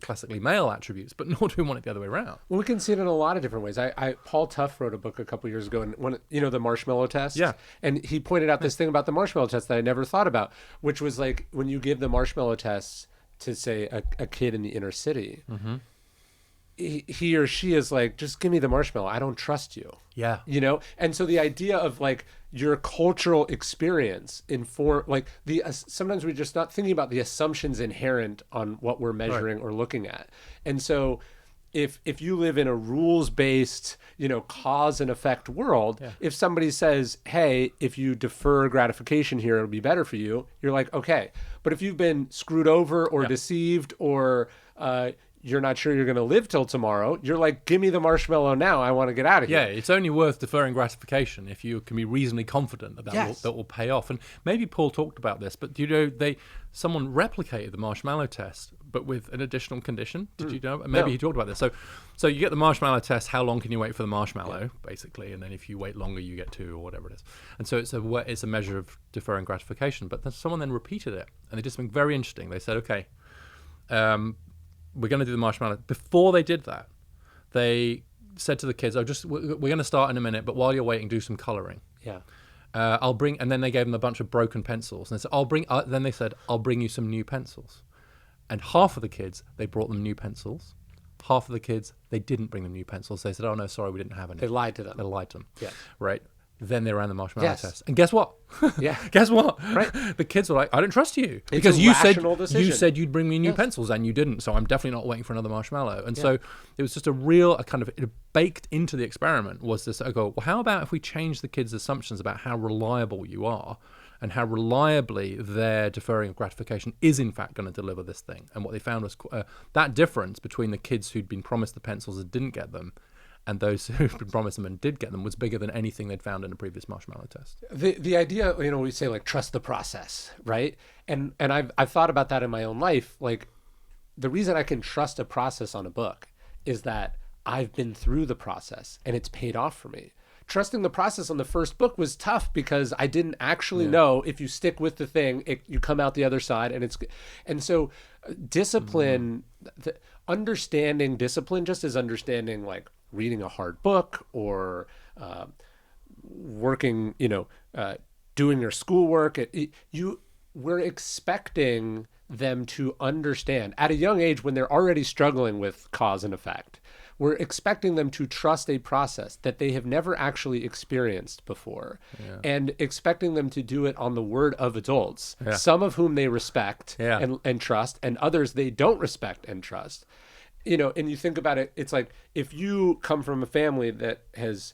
Speaker 1: classically male attributes, but nor do we want it the other way around.
Speaker 2: Well, we can see it in a lot of different ways. Paul Tuff wrote a book a couple years ago, and the marshmallow test.
Speaker 1: Yeah.
Speaker 2: And he pointed out this thing about the marshmallow test that I never thought about, which was like when you give the marshmallow test to, say, a kid in the inner city, he or she is like, just give me the marshmallow. I don't trust you.
Speaker 1: Yeah.
Speaker 2: And so the idea of like your cultural experience sometimes we're just not thinking about the assumptions inherent on what we're measuring or looking at. And so if you live in a rules-based, cause and effect world, if somebody says, hey, if you defer gratification here, it'll be better for you, you're like, okay. But if you've been screwed over or deceived or you're not sure you're going to live till tomorrow, you're like, give me the marshmallow now. I want to get out of here.
Speaker 1: Yeah, it's only worth deferring gratification if you can be reasonably confident that will pay off. And maybe Paul talked about this, but someone replicated the marshmallow test, but with an additional condition. Did you know? Maybe he talked about this. So you get the marshmallow test. How long can you wait for the marshmallow, basically? And then if you wait longer, you get 2 or whatever it is. And so it's a measure of deferring gratification. But then someone then repeated it, and they did something very interesting. They said, okay, we're going to do the marshmallow. Before they did that, they said to the kids, we're going to start in a minute, but while you're waiting, do some coloring.
Speaker 2: Yeah.
Speaker 1: And then they gave them a bunch of broken pencils. And they said, then they said, I'll bring you some new pencils. And half of the kids, they brought them new pencils. Half of the kids, they didn't bring them new pencils. They said, oh no, sorry, we didn't have any.
Speaker 2: They lied to them.
Speaker 1: Yeah. Right. Then they ran the marshmallow
Speaker 2: Yes.
Speaker 1: test. And guess what?
Speaker 2: Yeah.
Speaker 1: Guess what?
Speaker 2: Right.
Speaker 1: The kids were like, I don't trust you.
Speaker 2: It's a rational decision.
Speaker 1: You said you'd bring me new pencils and you didn't. So I'm definitely not waiting for another marshmallow. And so it was just it baked into the experiment was this, I go, well, how about if we change the kids' assumptions about how reliable you are and how reliably their deferring of gratification is in fact going to deliver this thing. And what they found was that difference between the kids who'd been promised the pencils and didn't get them and those who've been promised them and did get them was bigger than anything they'd found in a previous marshmallow test.
Speaker 2: The idea, we say like trust the process, right? And I've thought about that in my own life. Like the reason I can trust a process on a book is that I've been through the process and it's paid off for me. Trusting the process on the first book was tough because I didn't actually know if you stick with the thing, you come out the other side. And so discipline, understanding discipline just as understanding like reading a hard book or working, doing your schoolwork. We're expecting them to understand at a young age when they're already struggling with cause and effect. we're expecting them to trust a process that they have never actually experienced before, and expecting them to do it on the word of adults, some of whom they respect and trust, and others they don't respect and trust. And you think about it, it's like if you come from a family that has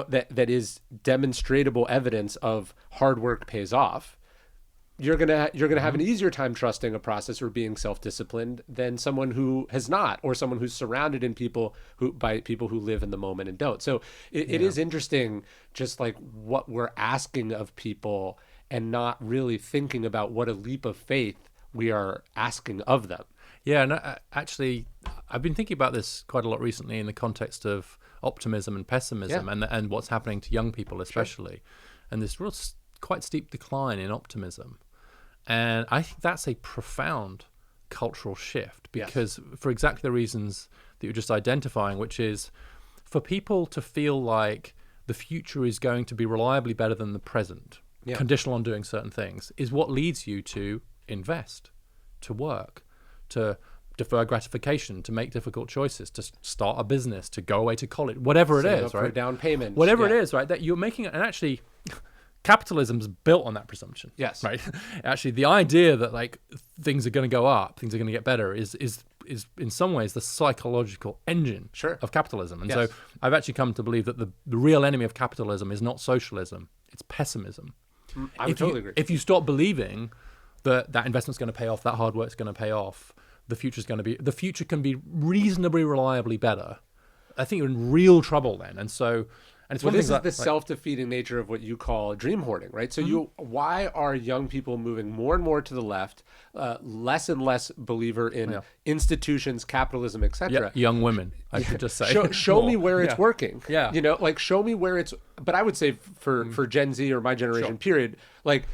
Speaker 2: that is demonstrable evidence of hard work pays off, you're gonna have an easier time trusting a process or being self-disciplined than someone who has not, or someone who's surrounded by people who live in the moment and don't. So it is interesting, just like what we're asking of people, and not really thinking about what a leap of faith we are asking of them.
Speaker 1: Yeah, no, actually, I've been thinking about this quite a lot recently in the context of optimism and pessimism, and what's happening to young people especially, and this real quite steep decline in optimism. And I think that's a profound cultural shift, because for exactly the reasons that you're just identifying, which is for people to feel like the future is going to be reliably better than the present, conditional on doing certain things, is what leads you to invest, to work, to defer gratification, to make difficult choices, to start a business, to go away to college, whatever it is, right?
Speaker 2: For a down payment,
Speaker 1: whatever it is, right? That you're making it, and actually, capitalism's built on that presumption.
Speaker 2: Yes.
Speaker 1: Right. Actually, the idea that like things are going to go up, things are going to get better, is in some ways the psychological engine of capitalism. And so I've actually come to believe that the real enemy of capitalism is not socialism; it's pessimism.
Speaker 2: I would totally agree.
Speaker 1: If you stop believing that investment's going to pay off, that hard work's going to pay off, the future can be reasonably reliably better, I think you're in real trouble then. And so, and it's
Speaker 2: this is the self-defeating nature of what you call dream hoarding, right? So why are young people moving more and more to the left, less and less believer in institutions, capitalism, etc.?
Speaker 1: Young women, I should just say.
Speaker 2: Show me where it's working.
Speaker 1: Yeah.
Speaker 2: Like show me where it's. But I would say for Gen Z or my generation, period, like.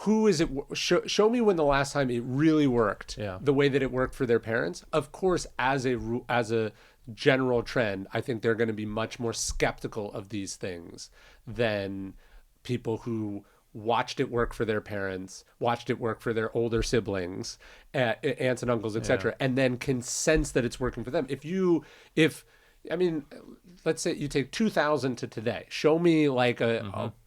Speaker 2: Who is it? Show me when the last time it really worked the way that it worked for their parents. Of course, as a general trend, I think they're going to be much more skeptical of these things than people who watched it work for their parents, watched it work for their older siblings, aunts and uncles, etc., and then can sense that it's working for them. Let's say you take 2000 to today. Show me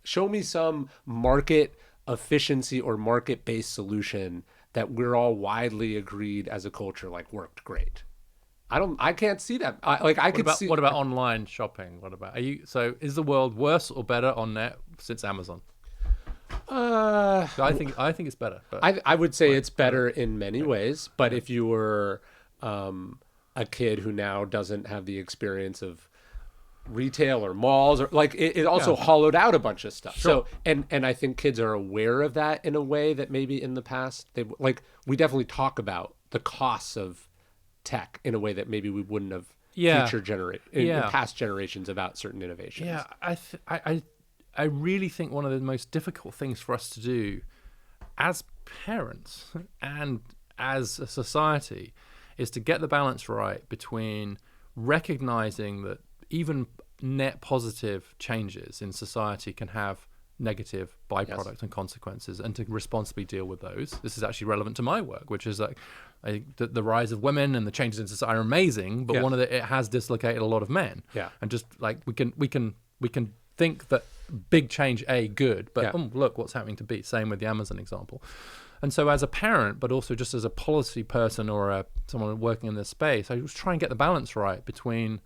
Speaker 2: show me some market efficiency or market-based solution that we're all widely agreed as a culture worked great. I can't see that. What
Speaker 1: about online shopping? What about is the world worse or better on net since Amazon? I think it's better. But
Speaker 2: I would say it's better in many ways, but if you were a kid who now doesn't have the experience of retail or malls, or it also hollowed out a bunch of stuff. So and I think kids are aware of that in a way that maybe in the past we definitely talk about the costs of tech in a way that maybe we wouldn't have in past generations about certain innovations.
Speaker 1: I really think one of the most difficult things for us to do as parents and as a society is to get the balance right between recognizing that even net positive changes in society can have negative byproducts and consequences, and to responsibly deal with those. This is actually relevant to my work, which is the rise of women and the changes in society are amazing, but it has dislocated a lot of men. And just we can think that big change good, but look what's happening to B. Same with the Amazon example. And so as a parent, but also just as a policy person or someone working in this space, I was trying to get the balance right between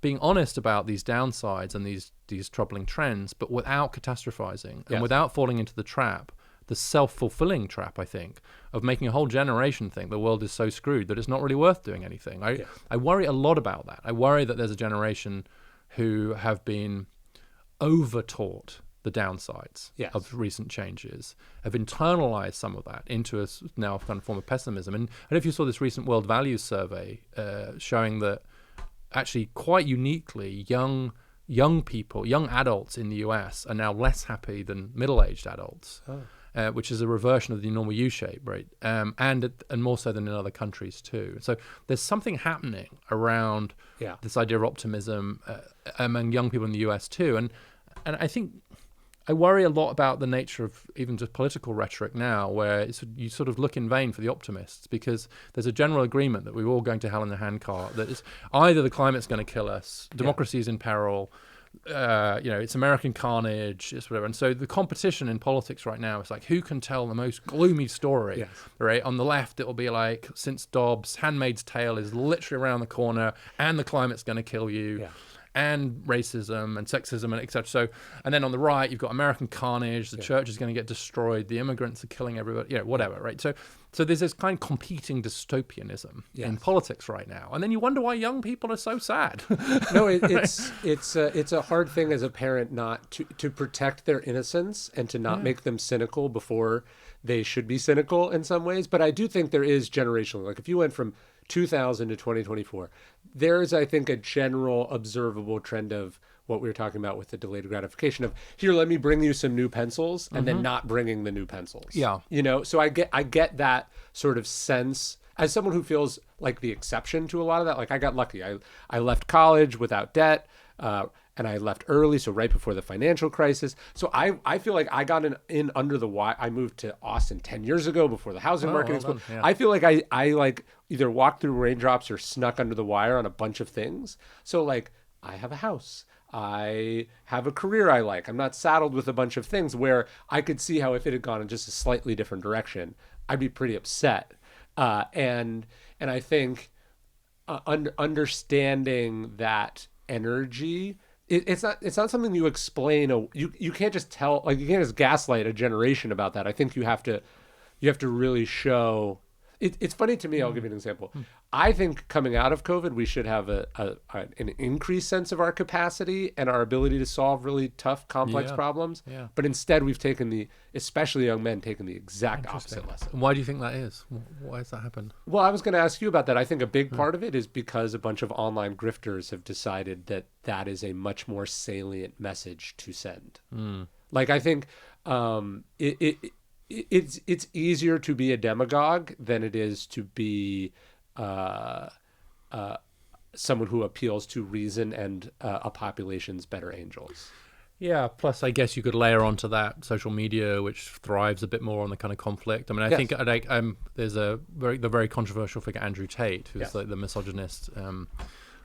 Speaker 1: being honest about these downsides and these troubling trends, but without catastrophizing and without falling into the self-fulfilling trap, I think, of making a whole generation think the world is so screwed that it's not really worth doing anything. I worry a lot about that. I worry that there's a generation who have been over-taught the downsides of recent changes, have internalized some of that into a now kind of form of pessimism. And I don't know if you saw this recent World Values Survey showing that actually quite uniquely young people, young adults in the US are now less happy than middle-aged adults, which is a reversion of the normal U-shape, right? And more so than in other countries too. So there's something happening around this idea of optimism among young people in the US too. And I think I worry a lot about the nature of even just political rhetoric now, where you sort of look in vain for the optimists, because there's a general agreement that we're all going to hell in a handcart, that it's either the climate's going to kill us, democracy is in peril, it's American carnage, it's whatever. And so the competition in politics right now is like, who can tell the most gloomy story?
Speaker 2: Yes.
Speaker 1: Right? On the left, it'll be like, since Dobbs, Handmaid's Tale is literally around the corner, and the climate's going to kill you.
Speaker 2: Yeah.
Speaker 1: And racism and sexism and etc. So, and then on the right, you've got American carnage. The church is going to get destroyed. The immigrants are killing everybody. Whatever. Right. So there's this kind of competing dystopianism in politics right now, and then you wonder why young people are so sad.
Speaker 2: No, it's a hard thing as a parent not to protect their innocence and to not make them cynical before they should be cynical in some ways. But I do think there is generational. Like if you went from 2000 to 2024, there is, I think, a general observable trend of what we were talking about with the delayed gratification of, here, let me bring you some new pencils, and then not bringing the new pencils.
Speaker 1: Yeah.
Speaker 2: So I get that sort of sense as someone who feels like the exception to a lot of that. Like I got lucky. I left college without debt, and I left early, so right before the financial crisis. So I feel like I got in under the wire. I moved to Austin 10 years ago before the housing market exploded.
Speaker 1: Yeah.
Speaker 2: I feel like I like either walked through raindrops or snuck under the wire on a bunch of things. So like I have a house. I have a career I like. I'm not saddled with a bunch of things where I could see how if it had gone in just a slightly different direction, I'd be pretty upset. And I think understanding that energy, it's not something you explain. You can't just tell, like you can't just gaslight a generation about that. I think you have to really show. It's funny to me. I'll give you an example. I think coming out of COVID, we should have an increased sense of our capacity and our ability to solve really tough, complex problems.
Speaker 1: Yeah.
Speaker 2: But instead, we've taken especially young men, taken the exact opposite lesson.
Speaker 1: And why do you think that is? Why has that happened?
Speaker 2: Well, I was going to ask you about that. I think a big part of it is because a bunch of online grifters have decided that is a much more salient message to send. Like, I think it's easier to be a demagogue than it is to be someone who appeals to reason and a population's better angels.
Speaker 1: Yeah, plus I guess you could layer onto that social media, which thrives a bit more on the kind of conflict. I mean, I think there's the very controversial figure Andrew Tate, who's like the misogynist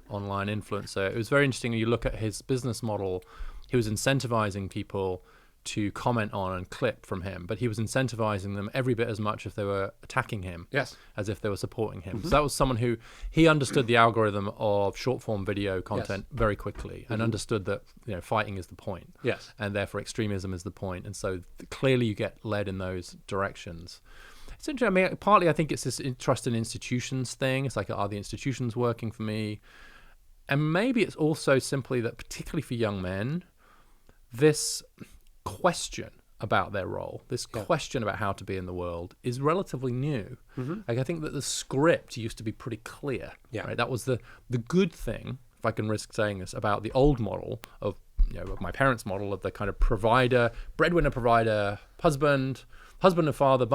Speaker 1: online influencer. It was very interesting when you look at his business model. He was incentivizing people to comment on and clip from him, but he was incentivizing them every bit as much if they were attacking him as if they were supporting him. So that was someone who he understood the algorithm of short form video content very quickly and understood that fighting is the point, and therefore extremism is the point, and so clearly you get led in those directions. It's interesting. I mean, partly I think it's this trust in institutions thing. It's like, are the institutions working for me? And maybe it's also simply that, particularly for young men, this question about their role, this question about how to be in the world is relatively new. Like I think that the script used to be pretty clear. Right? That was the good thing, if I can risk saying this, about the old model of my parents' model of the kind of breadwinner, provider, husband and father,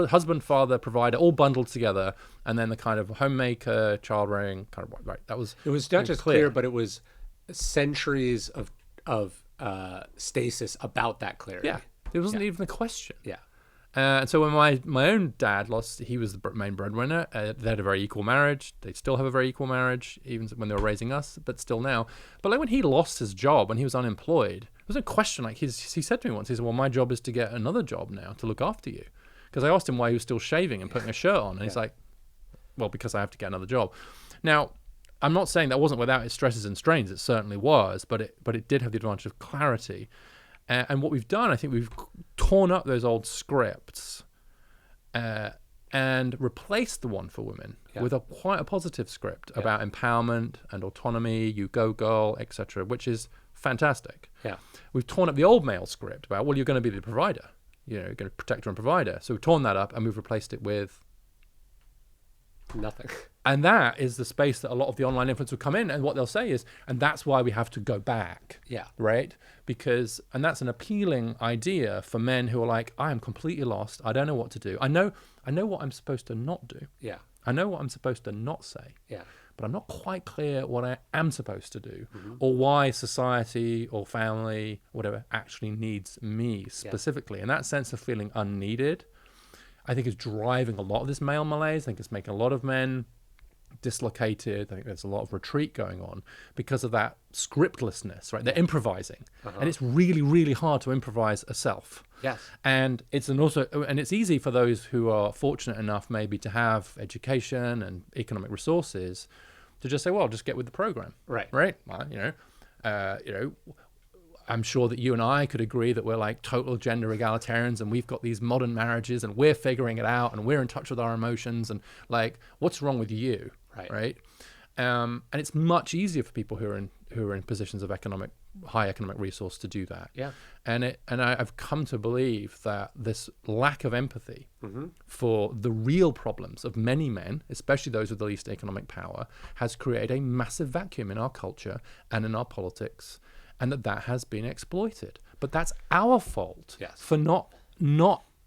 Speaker 1: husband, father, provider, all bundled together, and then the kind of homemaker, child rearing kind of It was
Speaker 2: not just clear, but it was centuries of stasis about that clarity.
Speaker 1: It wasn't even a question.
Speaker 2: Yeah.
Speaker 1: And so when my own dad lost, he was the main breadwinner. They had a very equal marriage. They still have a very equal marriage, even when they were raising us, but still now. But like when he lost his job, when he was unemployed, there was a question. Like he said to me once, he said, well, my job is to get another job now to look after you. Because I asked him why he was still shaving and putting a shirt on. And he's like, well, because I have to get another job. Now, I'm not saying that wasn't without its stresses and strains. It certainly was, but it did have the advantage of clarity. And what we've done, I think we've torn up those old scripts and replaced the one for women with quite a positive script about empowerment and autonomy, you go girl, etc., which is fantastic. We've torn up the old male script about, well, you're going to be the provider, you're going to protector and provider. So we've torn that up and we've replaced it with
Speaker 2: nothing.
Speaker 1: And that is the space that a lot of the online influencers will come in, and what they'll say is, and that's why we have to go back. Right? Because, and that's an appealing idea for men who are like, I am completely lost. I don't know what to do. I know what I'm supposed to not do. I know what I'm supposed to not say. but I'm not quite clear what I am supposed to do, or why society or family, whatever, actually needs me specifically. And that sense of feeling unneeded, I think, is driving a lot of this male malaise. I think it's making a lot of men dislocated. I think there's a lot of retreat going on because of that scriptlessness, right? They're improvising, and it's really, really hard to improvise a self.
Speaker 2: Yes.
Speaker 1: And it's easy for those who are fortunate enough maybe to have education and economic resources to just say, well, just get with the program.
Speaker 2: Right.
Speaker 1: Well, I'm sure that you and I could agree that we're like total gender egalitarians, and we've got these modern marriages, and we're figuring it out, and we're in touch with our emotions, and like, what's wrong with you? Right. And it's much easier for people who are in positions of high economic resource to do that.
Speaker 2: Yeah.
Speaker 1: And I've come to believe that this lack of empathy for the real problems of many men, especially those with the least economic power, has created a massive vacuum in our culture and in our politics, and that has been exploited. But that's our fault for not.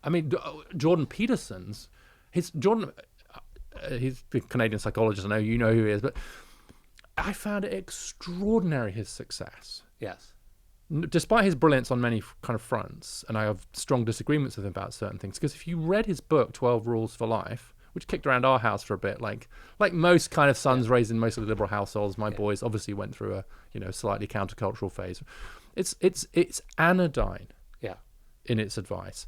Speaker 1: I mean, Jordan Peterson's he's a Canadian psychologist. I know you know who he is, but I found it extraordinary, his success.
Speaker 2: Yes.
Speaker 1: Despite his brilliance on many kind of fronts, and I have strong disagreements with him about certain things, because if you read his book, 12 Rules for Life, which kicked around our house for a bit, like most kind of sons raised in mostly liberal households, my boys obviously went through a slightly countercultural phase. It's anodyne in its advice.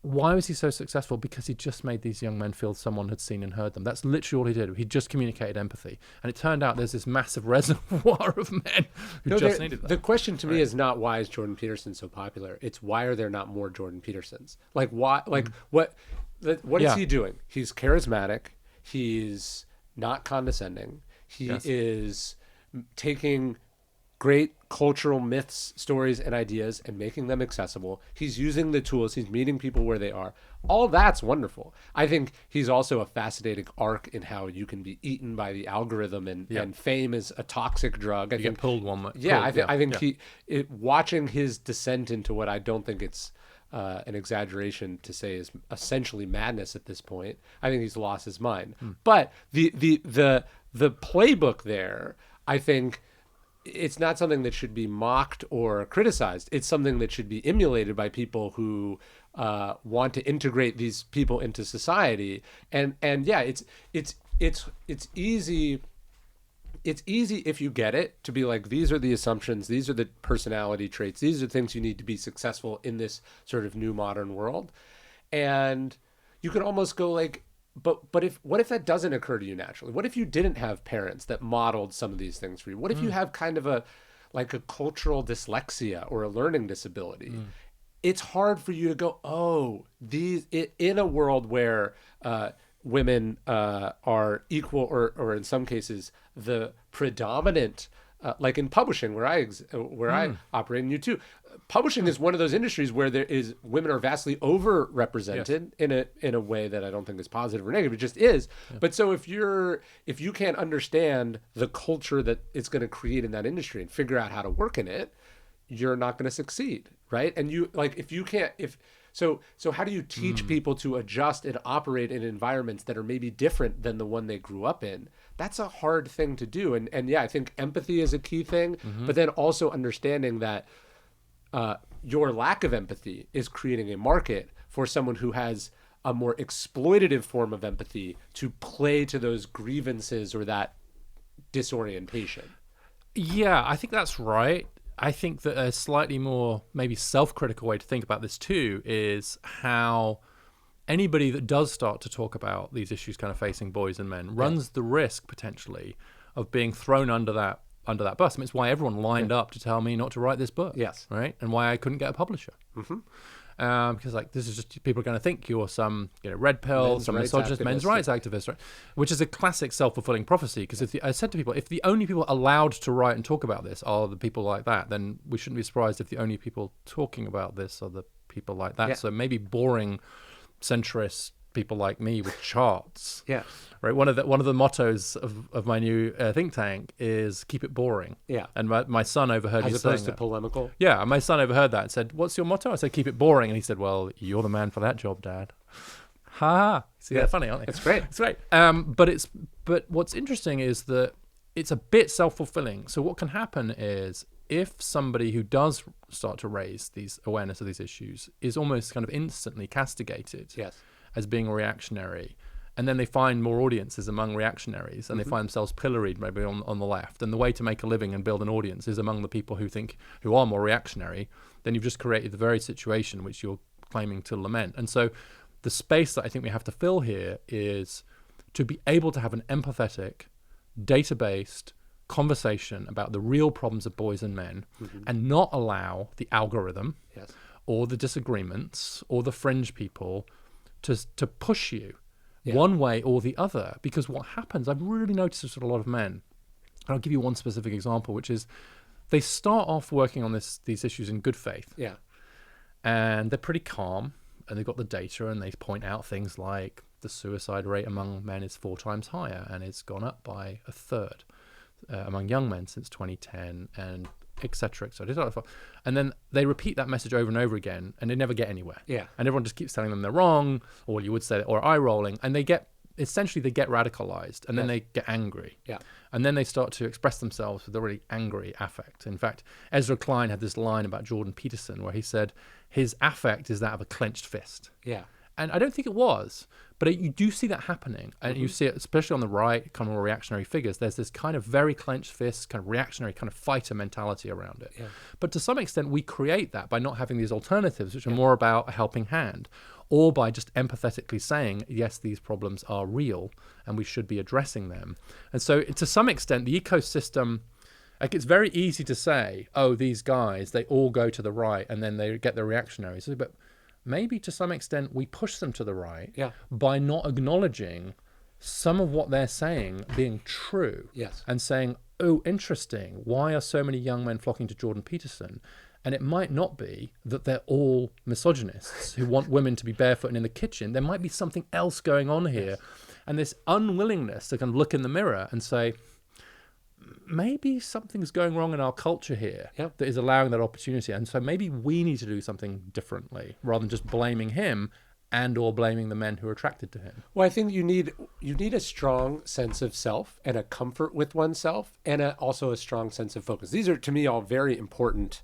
Speaker 1: Why was he so successful? Because he just made these young men feel someone had seen and heard them. That's literally all he did. He just communicated empathy. And it turned out there's this massive reservoir of men who just needed that.
Speaker 2: The question to me is not, why is Jordan Peterson so popular? It's, why are there not more Jordan Petersons? Like, why? Like, what is he doing? He's charismatic. He's not condescending. He is taking great cultural myths, stories, and ideas and making them accessible. He's using the tools. He's meeting people where they are. All that's wonderful. I think he's also a fascinating arc in how you can be eaten by the algorithm, and fame is a toxic drug.
Speaker 1: Get pulled one way.
Speaker 2: I think watching his descent into what I don't think it's an exaggeration to say is essentially madness at this point. I think he's lost his mind. But the playbook there, I think, it's not something that should be mocked or criticized. It's something that should be emulated by people who want to integrate these people into society. And it's easy. It's easy, if you get it, to be like, these are the assumptions, these are the personality traits, these are things you need to be successful in this sort of new modern world. And you can almost go like, But what if that doesn't occur to you naturally? What if you didn't have parents that modeled some of these things for you? What if you have kind of a cultural dyslexia or a learning disability? It's hard for you to go, in a world where women are equal, or in some cases the predominant, like in publishing where I operate, and you too. Publishing is one of those industries where women are vastly overrepresented in a way that I don't think is positive or negative. It just is. But so if you can't understand the culture that it's going to create in that industry and figure out how to work in it, you're not going to succeed, right? And so how do you teach people to adjust and operate in environments that are maybe different than the one they grew up in? That's a hard thing to do. And I think empathy is a key thing, but then also understanding that your lack of empathy is creating a market for someone who has a more exploitative form of empathy to play to those grievances or that disorientation.
Speaker 1: Yeah, I think that's right. I think that a slightly more maybe self-critical way to think about this too is how anybody that does start to talk about these issues kind of facing boys and men runs the risk potentially of being thrown under that bus. I mean, it's why everyone lined up to tell me not to write this book.
Speaker 2: Yes.
Speaker 1: Right? And why I couldn't get a publisher. Because this is just, people are going to think you're some red pill, some misogynist men's rights activist, right? Which is a classic self-fulfilling prophecy. Because I said to people, if the only people allowed to write and talk about this are the people like that, then we shouldn't be surprised if the only people talking about this are the people like that. So maybe boring centrist people like me with charts. Right. One of the mottos of my new think tank is keep it boring. And my son overheard me saying that. As opposed to
Speaker 2: polemical.
Speaker 1: Yeah. My son overheard that and said, "What's your motto?" I said, "Keep it boring." And he said, "Well, you're the man for that job, Dad." Ha ha. See, they're funny, aren't they?
Speaker 2: It's great.
Speaker 1: It's great. But what's interesting is that it's a bit self-fulfilling. So what can happen is if somebody who does start to raise these awareness of these issues is almost kind of instantly castigated
Speaker 2: Yes.
Speaker 1: as being reactionary, and then they find more audiences among reactionaries, and they find themselves pilloried maybe on the left, and the way to make a living and build an audience is among the people who are more reactionary, then you've just created the very situation which you're claiming to lament. And so the space that I think we have to fill here is to be able to have an empathetic, data-based conversation about the real problems of boys and men, and not allow the algorithm or the disagreements or the fringe people to push you one way or the other. Because what happens, I've really noticed this with a lot of men, and I'll give you one specific example, which is they start off working on these issues in good faith, and they're pretty calm, and they've got the data, and they point out things like the suicide rate among men is 4 times higher, and it's gone up by a third among young men since 2010, and et cetera, et cetera. And then they repeat that message over and over again, and they never get anywhere. And everyone just keeps telling them they're wrong, or you would say, or eye rolling, and they get radicalized, and then they get angry. And then they start to express themselves with a really angry affect. In fact, Ezra Klein had this line about Jordan Peterson where he said his affect is that of a clenched fist. And I don't think it was, but you do see that happening. And you see it, especially on the right, kind of more reactionary figures. There's this kind of very clenched fist, kind of reactionary, kind of fighter mentality around it. But to some extent, we create that by not having these alternatives, which are more about a helping hand, or by just empathetically saying, yes, these problems are real and we should be addressing them. And so to some extent, the ecosystem, like, it's very easy to say, oh, these guys, they all go to the right and then they get the reactionaries. But maybe to some extent we push them to the right by not acknowledging some of what they're saying being true. And saying, oh, interesting, why are so many young men flocking to Jordan Peterson? And it might not be that they're all misogynists who want women to be barefoot and in the kitchen. There might be something else going on here. And this unwillingness to kind of look in the mirror and say, maybe something's going wrong in our culture here that is allowing that opportunity. And so maybe we need to do something differently rather than just blaming him and or blaming the men who are attracted to him.
Speaker 2: Well, I think you need a strong sense of self and a comfort with oneself, and also a strong sense of focus. These are, to me, all very important,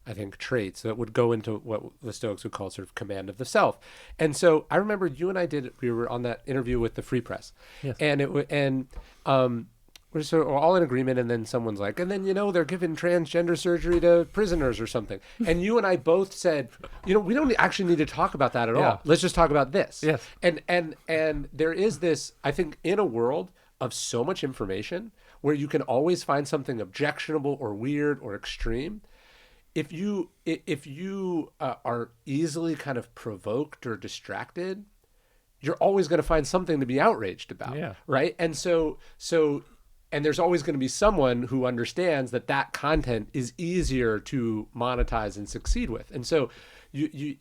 Speaker 2: I think, traits that would go into what the Stoics would call sort of command of the self. And so I remember you and I we were on that interview with the Free Press, and we're sort of all in agreement, and then someone's like, and then, they're giving transgender surgery to prisoners or something. And you and I both said, we don't actually need to talk about that at all. Let's just talk about this. And there is this, I think, in a world of so much information where you can always find something objectionable or weird or extreme. If you are easily kind of provoked or distracted, you're always going to find something to be outraged about. Right. And so and there's always going to be someone who understands that content is easier to monetize and succeed with. And so you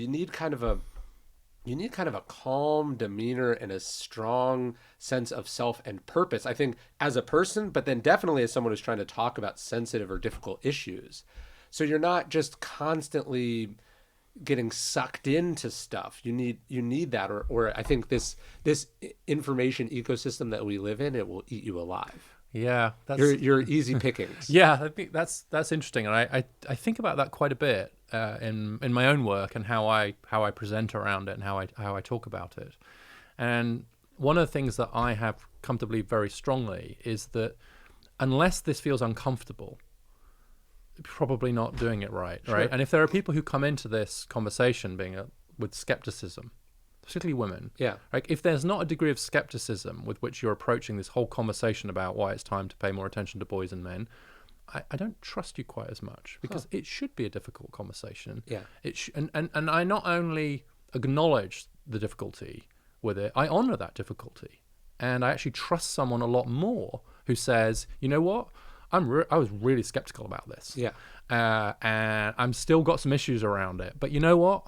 Speaker 2: need kind of a calm demeanor and a strong sense of self and purpose, I think, as a person, but then definitely as someone who's trying to talk about sensitive or difficult issues. So you're not just constantly getting sucked into stuff. You need that, or I think this information ecosystem that we live in, it will eat you alive.
Speaker 1: That's
Speaker 2: you're easy pickings.
Speaker 1: I think that's interesting, and I think about that quite a bit in my own work and how I present around it and how I talk about it. And one of the things that I have come to believe very strongly is that unless this feels uncomfortable, probably not doing it right. And if there are people who come into this conversation with skepticism, particularly women, like, if there's not a degree of skepticism with which you're approaching this whole conversation about why it's time to pay more attention to boys and men, I don't trust you quite as much, because it should be a difficult conversation. And I not only acknowledge the difficulty with it, I honor that difficulty, and I actually trust someone a lot more who says, you know what, I was really skeptical about this. And I'm still got some issues around it. But you know what?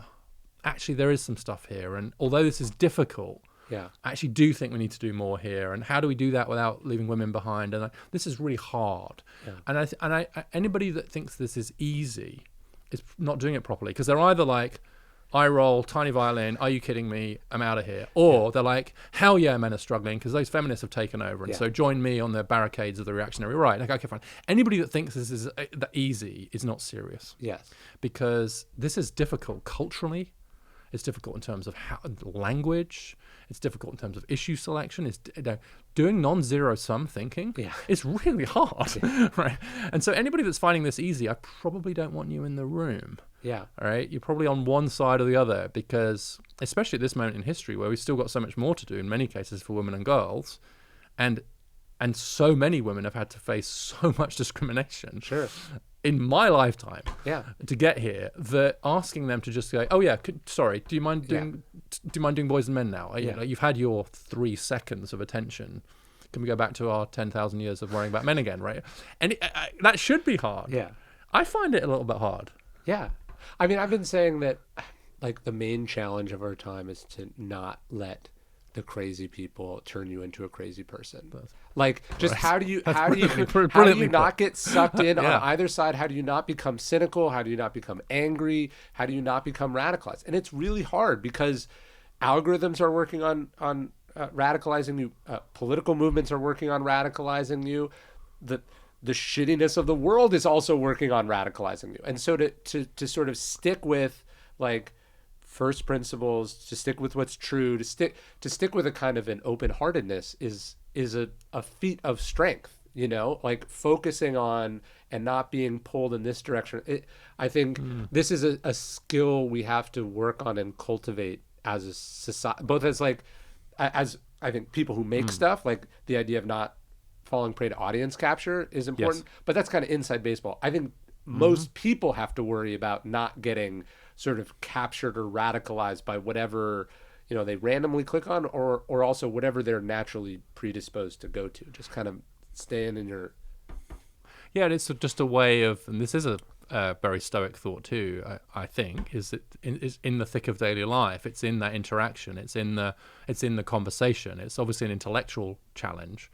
Speaker 1: Actually, there is some stuff here. And although this is difficult, I actually do think we need to do more here. And how do we do that without leaving women behind? And this is really hard. And anybody that thinks this is easy is not doing it properly, because they're either like, eye roll, tiny violin, are you kidding me? I'm out of here. Or they're like, hell yeah, men are struggling because those feminists have taken over. And so join me on the barricades of the reactionary right. Like, okay, fine. Anybody that thinks this is that easy is not serious.
Speaker 2: Yes.
Speaker 1: Because this is difficult culturally. It's difficult in terms of language. It's difficult in terms of issue selection. It's doing non-zero sum thinking. It's really hard, right? And so anybody that's finding this easy, I probably don't want you in the room.
Speaker 2: Yeah.
Speaker 1: All right. You're probably on one side or the other because, especially at this moment in history, where we've still got so much more to do in many cases for women and girls, and so many women have had to face so much discrimination.
Speaker 2: Sure.
Speaker 1: In my lifetime,
Speaker 2: to
Speaker 1: get here, that asking them to just go, oh yeah, sorry, do you mind doing boys and men now? Like, you've had your 3 seconds of attention. Can we go back to our 10,000 years of worrying about men again, right? And that should be hard.
Speaker 2: Yeah,
Speaker 1: I find it a little bit hard.
Speaker 2: Yeah, I mean, I've been saying that, like, the main challenge of our time is to not let the crazy people turn you into a crazy person. Like, just how do you not get sucked in on either side? How do you not become cynical? How do you not become angry? How do you not become radicalized? And it's really hard because algorithms are working on radicalizing you. Political movements are working on radicalizing you. The shittiness of the world is also working on radicalizing you. And so to sort of stick with, like, first principles, to stick with what's true, to stick with a kind of an open-heartedness is a feat of strength, you know, like focusing on and not being pulled in this direction. I think this is a skill we have to work on and cultivate as a society, both as I think people who make stuff, like the idea of not falling prey to audience capture is important, but that's kind of inside baseball. I think most people have to worry about not getting sort of captured or radicalized by whatever, you know, they randomly click on, or also whatever they're naturally predisposed to go to. Just kind of staying in your...
Speaker 1: Yeah, it's just a way of, and this is a very Stoic thought too, I think, is in the thick of daily life. It's in that interaction. It's in the conversation. It's obviously an intellectual challenge,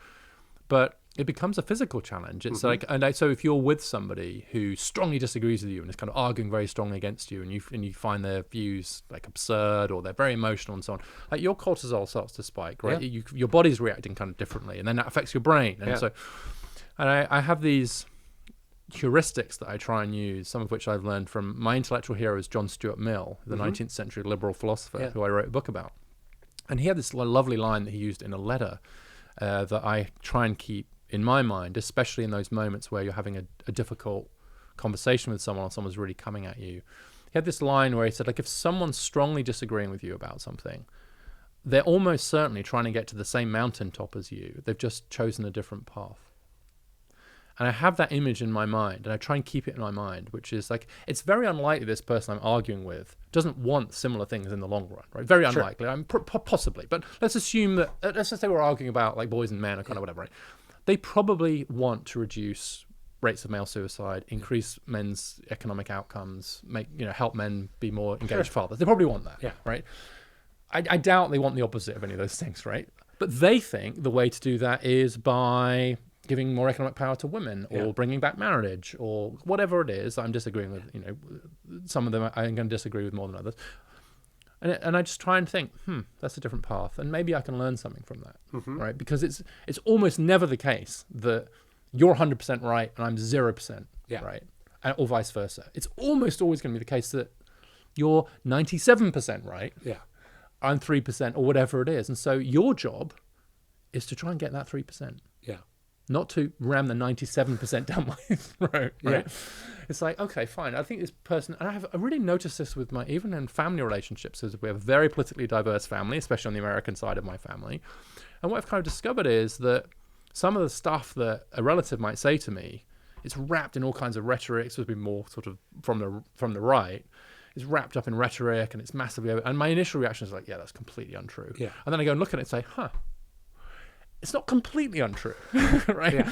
Speaker 1: but it becomes a physical challenge. It's like, and so if you're with somebody who strongly disagrees with you and is kind of arguing very strongly against you, and you find their views like absurd, or they're very emotional and so on, like your cortisol starts to spike, right? Your body's reacting kind of differently, and then that affects your brain. And so, and I have these heuristics that I try and use, some of which I've learned from my intellectual hero is John Stuart Mill, the 19th century liberal philosopher who I wrote a book about. And he had this lovely line that he used in a letter that I try and keep in my mind, especially in those moments where you're having a difficult conversation with someone, or someone's really coming at you. He had this line where he said, like, if someone's strongly disagreeing with you about something, they're almost certainly trying to get to the same mountaintop as you. They've just chosen a different path. And I have that image in my mind, and I try and keep it in my mind, which is like, it's very unlikely this person I'm arguing with doesn't want similar things in the long run, right? Very unlikely. Possibly. But let's assume that, let's just say we're arguing about like boys and men or kind of whatever, right? They probably want to reduce rates of male suicide, increase men's economic outcomes, help men be more engaged fathers. They probably want that, right? I doubt they want the opposite of any of those things, right? But they think the way to do that is by giving more economic power to women, or bringing back marriage, or whatever it is. I'm disagreeing with, some of them I'm going to disagree with more than others. And I just try and think, that's a different path, and maybe I can learn something from that, right? Because it's almost never the case that you're 100% right and I'm 0% right, or vice versa. It's almost always going to be the case that you're 97% right, I'm 3%, or whatever it is. And so your job is to try and get that 3%. Not to ram the 97% down my throat, right? It's like, okay, fine. I think this person, and I really noticed this with even in family relationships, as we have a very politically diverse family, especially on the American side of my family. And what I've kind of discovered is that some of the stuff that a relative might say to me, it's wrapped in all kinds of rhetoric, so it's been more sort of from the right. It's wrapped up in rhetoric, and it's massively, and my initial reaction is like, yeah, that's completely untrue. And then I go and look at it and say, it's not completely untrue, right?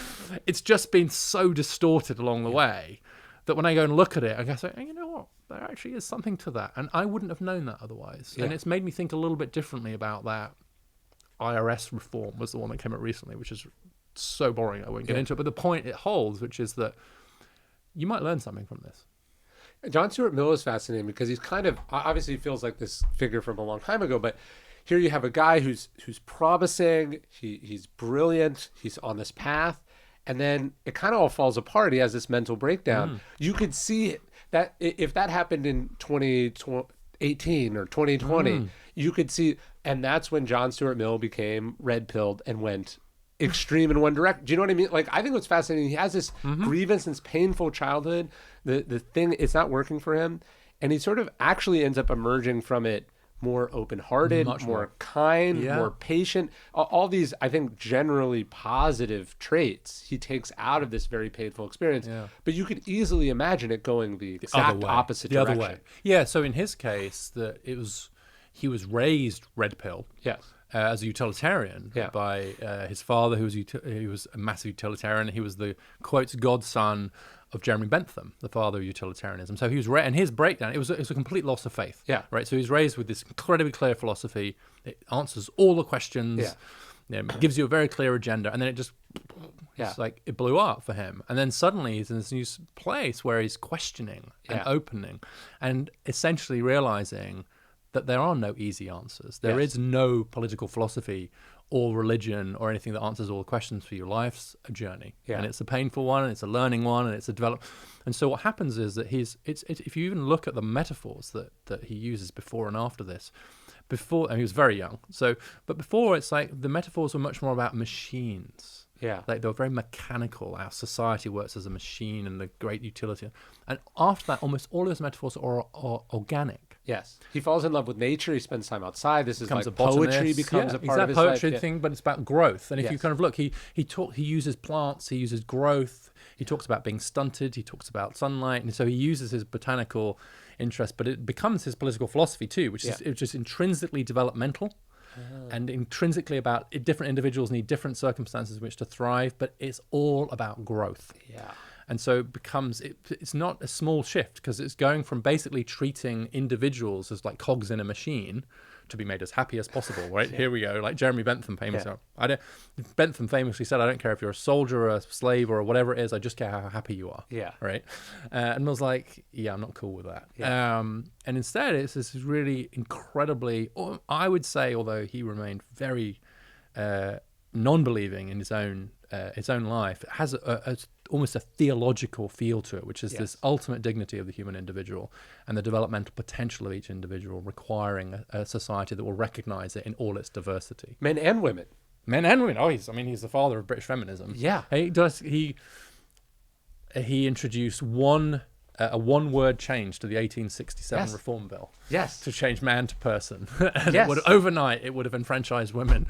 Speaker 1: It's just been so distorted along the way that when I go and look at it, I go, hey, you know what? There actually is something to that. And I wouldn't have known that otherwise. And it's made me think a little bit differently about that. IRS reform was the one that came up recently, which is so boring. I won't get into it. But the point it holds, which is that you might learn something from this.
Speaker 2: John Stuart Mill is fascinating because he's kind of obviously feels like this figure from a long time ago, but here you have a guy who's promising, he's brilliant, he's on this path, and then it kind of all falls apart. He has this mental breakdown. You could see that if that happened in 2018 or 2020, you could see, and that's when John Stuart Mill became red pilled and went extreme in one direction. Do you know what I mean? Like, I think what's fascinating, he has this grievance, this painful childhood. The thing, it's not working for him, and he sort of actually ends up emerging from it more open-hearted, more kind, more patient. All these, I think, generally positive traits he takes out of this very painful experience. But you could easily imagine it going the exact opposite direction.
Speaker 1: Other way. Yeah. So in his case, he was raised red pill.
Speaker 2: Yes.
Speaker 1: As a utilitarian by his father, who was a massive utilitarian. He was the quotes godson of Jeremy Bentham, the father of utilitarianism. So he was and his breakdown, it was a complete loss of faith.
Speaker 2: Yeah.
Speaker 1: Right. So he's raised with this incredibly clear philosophy. It answers all the questions.
Speaker 2: Yeah.
Speaker 1: It gives you a very clear agenda, and then it just it's like it blew up for him. And then suddenly he's in this new place where he's questioning and opening, and essentially realizing that there are no easy answers. There is no political philosophy or religion or anything that answers all the questions for you. Life's a journey, and it's a painful one, and it's a learning one, and it's a develop. And so what happens is that if you even look at the metaphors that he uses before and after this, and he was very young. But before, it's like the metaphors were much more about machines.
Speaker 2: Yeah.
Speaker 1: Like they were very mechanical. Our society works as a machine and the great utility. And after that, almost all of his metaphors are organic.
Speaker 2: Yes. He falls in love with nature. He spends time outside. This is
Speaker 1: Becomes
Speaker 2: like
Speaker 1: a botanist.
Speaker 2: poetry becomes a part of his
Speaker 1: poetry
Speaker 2: life.
Speaker 1: thing, but it's about growth. And if you kind of look, he uses plants, he uses growth. He talks about being stunted. He talks about sunlight. And so he uses his botanical interest, but it becomes his political philosophy too, which is just intrinsically developmental. And intrinsically about different individuals need different circumstances in which to thrive, but it's all about growth.
Speaker 2: Yeah.
Speaker 1: And so it becomes, it's not a small shift, because it's going from basically treating individuals as like cogs in a machine to be made as happy as possible, right? Here we go. Like Jeremy Bentham famously, Bentham famously said, I don't care if you're a soldier or a slave or whatever it is, I just care how happy you are.
Speaker 2: Yeah.
Speaker 1: Right? And I was like, I'm not cool with that.
Speaker 2: Yeah.
Speaker 1: And instead, it's this really incredibly, I would say, although he remained very non-believing in his own life, it has almost a theological feel to it, which is this ultimate dignity of the human individual and the developmental potential of each individual, requiring a society that will recognize it in all its diversity.
Speaker 2: Men and women.
Speaker 1: Oh, he's the father of British feminism.
Speaker 2: Yeah.
Speaker 1: He introduced a one-word change to the 1867 Reform Bill.
Speaker 2: Yes.
Speaker 1: To change man to person. And overnight, it would have enfranchised women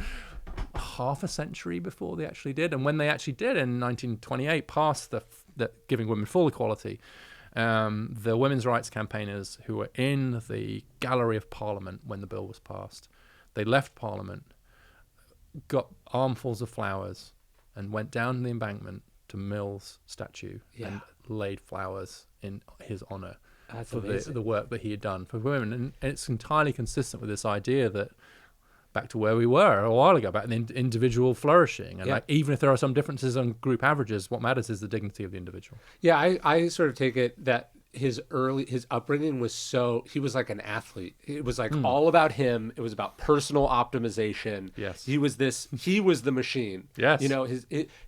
Speaker 1: half a century before they actually did. And when they actually did in 1928 pass the giving women full equality, the women's rights campaigners who were in the gallery of Parliament when the bill was passed, they left Parliament, got armfuls of flowers, and went down the embankment to Mill's statue and laid flowers in his honor for the work that he had done for women. And it's entirely consistent with this idea that back to where we were a while ago, about an individual flourishing. And like, even if there are some differences on group averages, what matters is the dignity of the individual.
Speaker 2: Yeah, I sort of take it that his upbringing was he was like an athlete. It was like all about him. It was about personal optimization.
Speaker 1: Yes.
Speaker 2: He was the machine.
Speaker 1: Yes.
Speaker 2: You know,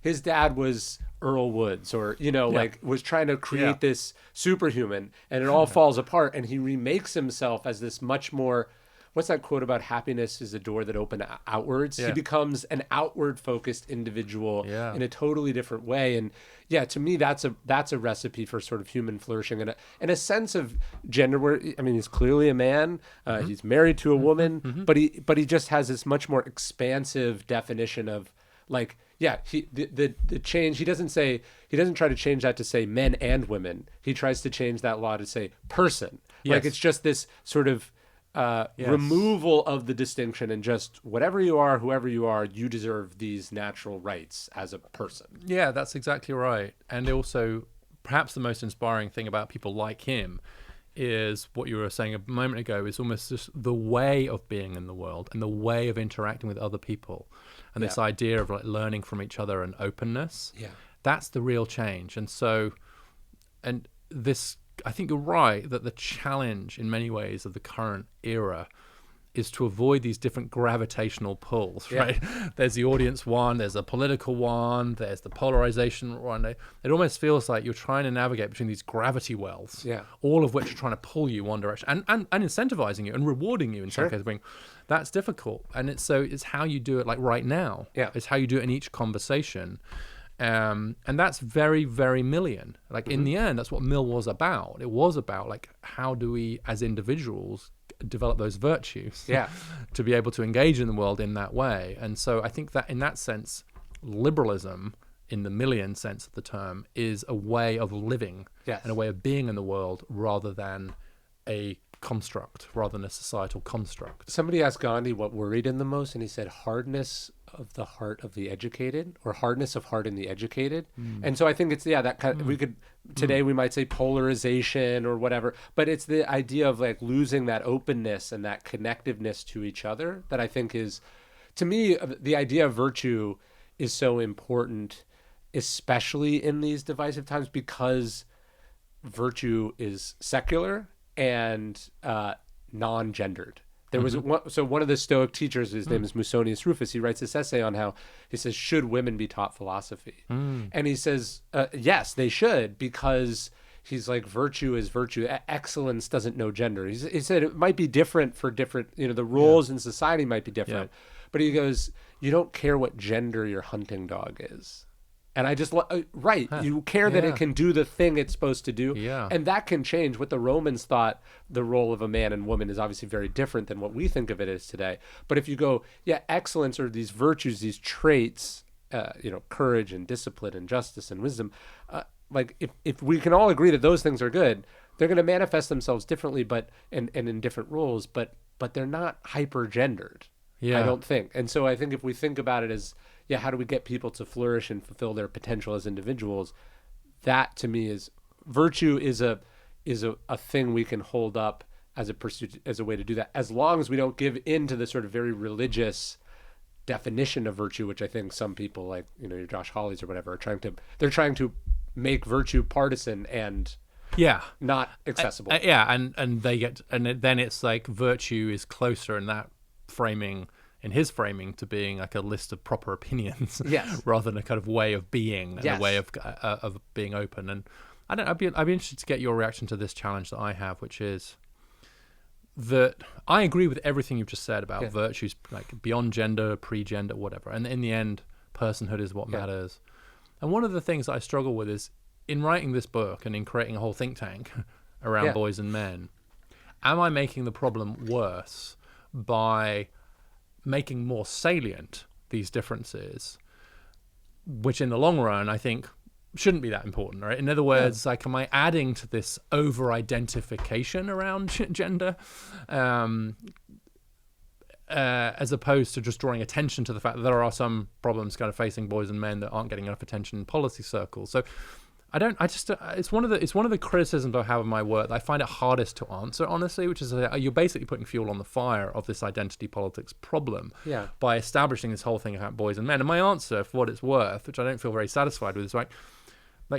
Speaker 2: his dad was Earl Woods, or, like was trying to create this superhuman, and it all falls apart, and he remakes himself as this much more, what's that quote about happiness is a door that opens outwards? Yeah. He becomes an outward-focused individual in a totally different way. And to me, that's a recipe for sort of human flourishing and a sense of gender. Where he's clearly a man. He's married to a woman, but he just has this much more expansive definition of like the change. He doesn't try to change that to say men and women. He tries to change that law to say person. Yes. Like it's just this sort of removal of the distinction, and just whatever you are, whoever you are, you deserve these natural rights as a person.
Speaker 1: Yeah, that's exactly right. And also, perhaps the most inspiring thing about people like him is what you were saying a moment ago, is almost just the way of being in the world and the way of interacting with other people, and this idea of like learning from each other and openness. That's the real change. And so, and this I think you're right that the challenge in many ways of the current era is to avoid these different gravitational pulls, right? There's the audience one, there's the political one, there's the polarization one. It almost feels like you're trying to navigate between these gravity wells, all of which are trying to pull you one direction and incentivizing you and rewarding you in some cases. That's difficult. And it's how you do it like right now. It's how you do it in each conversation. And that's very, very Millian. Like in the end, that's what Mill was about. It was about like, how do we as individuals develop those virtues to be able to engage in the world in that way. And so I think that in that sense, liberalism in the Millian sense of the term is a way of living and a way of being in the world rather than a construct, rather than a societal construct.
Speaker 2: Somebody asked Gandhi what worried him the most, and he said hardness of the heart of the educated, or hardness of heart in the educated. And so I think it's that kind of, we could today we might say polarization or whatever, but it's the idea of like losing that openness and that connectiveness to each other that I think is, to me, the idea of virtue is so important, especially in these divisive times, because virtue is secular and non-gendered. There was one of the Stoic teachers, his name is Musonius Rufus. He writes this essay on how he says, should women be taught philosophy? And he says, yes, they should, because he's like, virtue is virtue. Excellence doesn't know gender. He said it might be different for different, the roles in society might be different. But he goes, you don't care what gender your hunting dog is. And I just, you care that it can do the thing it's supposed to do. And that can change. What the Romans thought the role of a man and woman is obviously very different than what we think of it as today. But if you go, excellence, or these virtues, these traits, courage and discipline and justice and wisdom, like if we can all agree that those things are good, they're going to manifest themselves differently, but and in different roles, but they're not hyper gendered. I don't think. And so I think if we think about it as, how do we get people to flourish and fulfill their potential as individuals? That to me is virtue is a thing we can hold up as a pursuit, as a way to do that, as long as we don't give in to the sort of very religious definition of virtue, which I think some people like, your Josh Hawleys or whatever they're trying to make virtue partisan and not accessible.
Speaker 1: And they get, and then it's like virtue is closer in that framing, in his framing, to being like a list of proper opinions, rather than a kind of way of being and a way of being open. And I'd be interested to get your reaction to this challenge that I have, which is that I agree with everything you've just said about virtues, like beyond gender, pre-gender, whatever. And in the end, personhood is what matters. And one of the things I struggle with is, in writing this book and in creating a whole think tank around boys and men, am I making the problem worse by making more salient these differences, which in the long run I think shouldn't be that important, right? In other words, like, am I adding to this over-identification around gender, as opposed to just drawing attention to the fact that there are some problems kind of facing boys and men that aren't getting enough attention in policy circles? So it's one of the criticisms I have of my work that I find it hardest to answer, honestly, which is you're basically putting fuel on the fire of this identity politics problem by establishing this whole thing about boys and men. And my answer, for what it's worth, which I don't feel very satisfied with, is like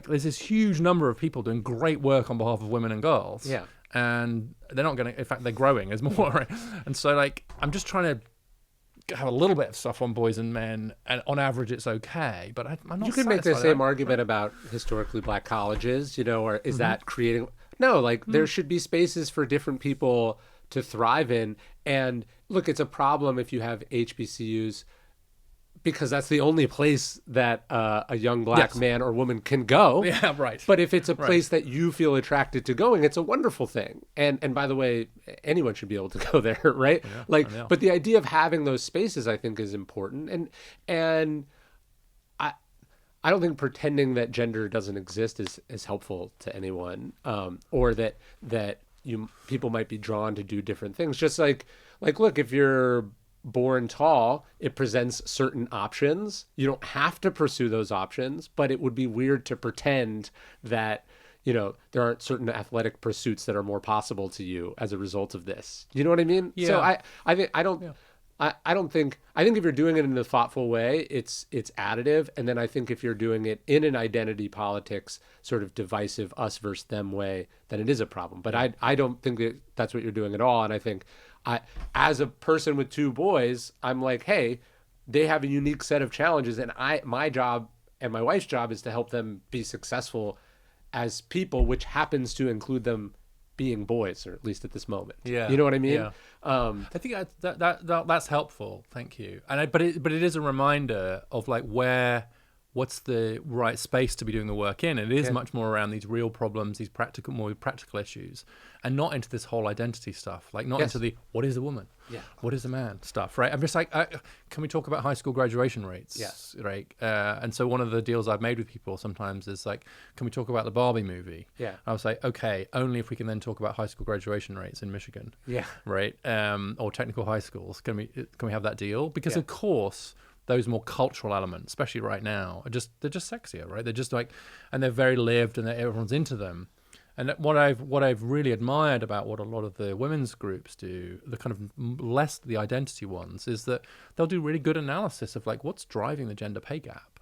Speaker 1: there's this huge number of people doing great work on behalf of women and girls, and they're not going to, in fact, they're growing. There's more, right? And so, like, I'm just trying to have a little bit of stuff on boys and men, and on average it's okay, but I'm not.
Speaker 2: You can make the same argument about historically black colleges, or is that creating? No, like there should be spaces for different people to thrive in. And look, it's a problem if you have HBCUs, because that's the only place that a young black man or woman can go.
Speaker 1: Yeah, right.
Speaker 2: But if it's a place that you feel attracted to going, it's a wonderful thing. And by the way, anyone should be able to go there, right? Yeah, but the idea of having those spaces, I think, is important. And I don't think pretending that gender doesn't exist is helpful to anyone, or that people might be drawn to do different things. Just like look, if you're born tall, it presents certain options. You don't have to pursue those options, but it would be weird to pretend that, there aren't certain athletic pursuits that are more possible to you as a result of this. You know what I mean?
Speaker 1: Yeah.
Speaker 2: So I think I don't think, I think if you're doing it in a thoughtful way, it's additive. And then I think if you're doing it in an identity politics, sort of divisive us versus them way, then it is a problem. But I don't think that that's what you're doing at all. And I think as a person with two boys, I'm like, hey, they have a unique set of challenges. And my job and my wife's job is to help them be successful as people, which happens to include them being boys, or at least at this moment.
Speaker 1: Yeah,
Speaker 2: you know what I mean?
Speaker 1: Yeah. I think that's helpful. Thank you. And but it is a reminder of like what's the right space to be doing the work in. And it is much more around these real problems, these more practical issues, and not into this whole identity stuff. Like not into the what is a woman, what is a man stuff, right? I'm just like, can we talk about high school graduation rates?
Speaker 2: Yes.
Speaker 1: Right. And so one of the deals I've made with people sometimes is like, can we talk about the Barbie movie?
Speaker 2: Yeah.
Speaker 1: I was like, okay, only if we can then talk about high school graduation rates in Michigan.
Speaker 2: Yeah.
Speaker 1: Right. Or technical high schools. Can we have that deal? Because of course, those more cultural elements, especially right now, they're just sexier, right? They're just like, and they're very lived, and everyone's into them. And what I've really admired about what a lot of the women's groups do, the kind of less the identity ones, is that they'll do really good analysis of like what's driving the gender pay gap.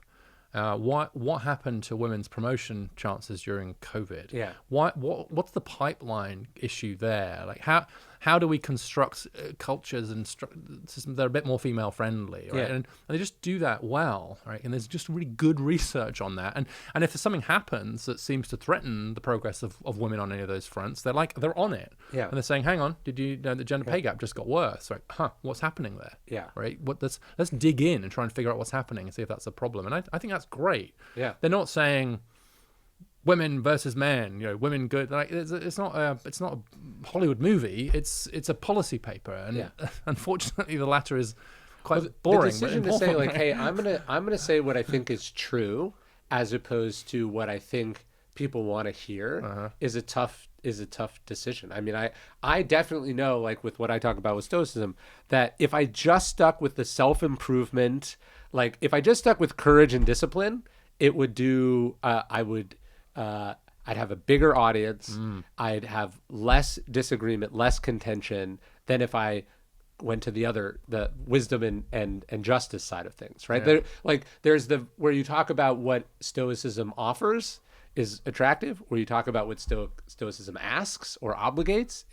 Speaker 1: What happened to women's promotion chances during COVID?
Speaker 2: Yeah.
Speaker 1: What's the pipeline issue there? Like how do we construct cultures and systems that are a bit more female friendly? Right?
Speaker 2: Yeah.
Speaker 1: And they just do that well, right? And there's just really good research on that. And if something happens that seems to threaten the progress of women on any of those fronts, they're on it.
Speaker 2: Yeah.
Speaker 1: And they're saying, hang on, did you know the gender pay gap just got worse? Right? What's happening there?
Speaker 2: Yeah.
Speaker 1: Right. Let's dig in and try and figure out what's happening and see if that's a problem. And I think that's great.
Speaker 2: Yeah.
Speaker 1: They're not saying women versus men, women good. Like it's not a Hollywood movie. It's a policy paper, and unfortunately, the latter is quite boring.
Speaker 2: The decision
Speaker 1: but
Speaker 2: to say like,
Speaker 1: right?
Speaker 2: hey, I'm gonna say what I think is true, as opposed to what I think people want to hear, is a tough decision. I mean, I definitely know, like with what I talk about with Stoicism, that if I just stuck with the self-improvement, like if I just stuck with courage and discipline, it would do. I'd have a bigger audience. I'd have less disagreement, less contention than if I went to the wisdom and justice side of things, right?
Speaker 1: Yeah.
Speaker 2: There's where you talk about what Stoicism offers is attractive, where you talk about what Stoicism asks or obligates,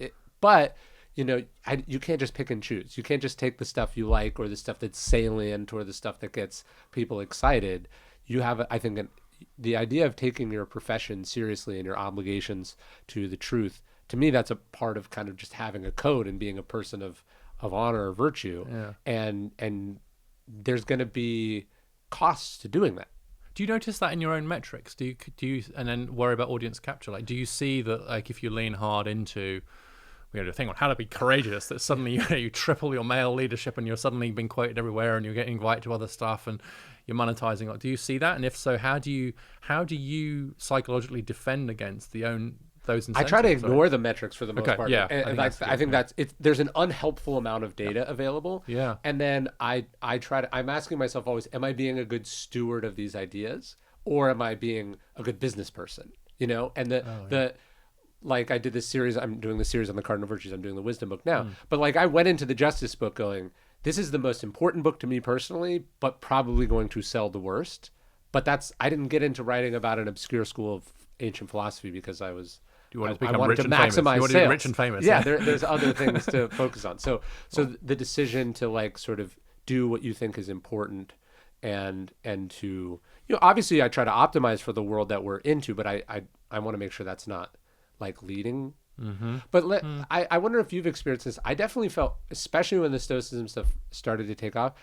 Speaker 2: but you can't just pick and choose. You can't just take the stuff you like or the stuff that's salient or the stuff that gets people excited. You have, I think, the idea of taking your profession seriously and your obligations to the truth, to me, that's a part of kind of just having a code and being a person of honor or virtue.
Speaker 1: Yeah.
Speaker 2: And there's going to be costs to doing that.
Speaker 1: Do you notice that in your own metrics? Do you and then worry about audience capture? Like, do you see that like if you lean hard into the thing on how to be courageous, that suddenly you triple your male leadership and you're suddenly being quoted everywhere and you're getting invited to other stuff and you're monetizing it? Do you see that? And if so, how do you psychologically defend against those incentives?
Speaker 2: I try to ignore the metrics for the most part.
Speaker 1: Yeah,
Speaker 2: and I think that's it. There's an unhelpful amount of data available.
Speaker 1: Yeah.
Speaker 2: And then I'm asking myself always, am I being a good steward of these ideas, or am I being a good business person? And like I did this series, I'm doing the series on the cardinal virtues, I'm doing the wisdom book now. But like I went into the justice book going, this is the most important book to me personally, but probably going to sell the worst. But I didn't get into writing about an obscure school of ancient philosophy because I wanted to maximize
Speaker 1: you want
Speaker 2: sales.
Speaker 1: to be rich and famous.
Speaker 2: Yeah, there's other things to focus on. So the decision to like sort of do what you think is important and to, obviously I try to optimize for the world that we're into, but I want to make sure that's not like leading. But I wonder if you've experienced this. I definitely felt, especially when the Stoicism stuff started to take off,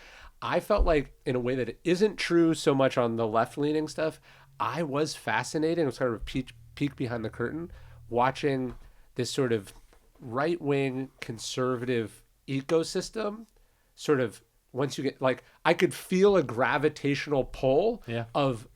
Speaker 2: I felt like in a way that it isn't true so much on the left-leaning stuff, I was fascinated. It was sort of a peek behind the curtain, watching this sort of right-wing conservative ecosystem sort of, once you get, like, I could feel a gravitational pull of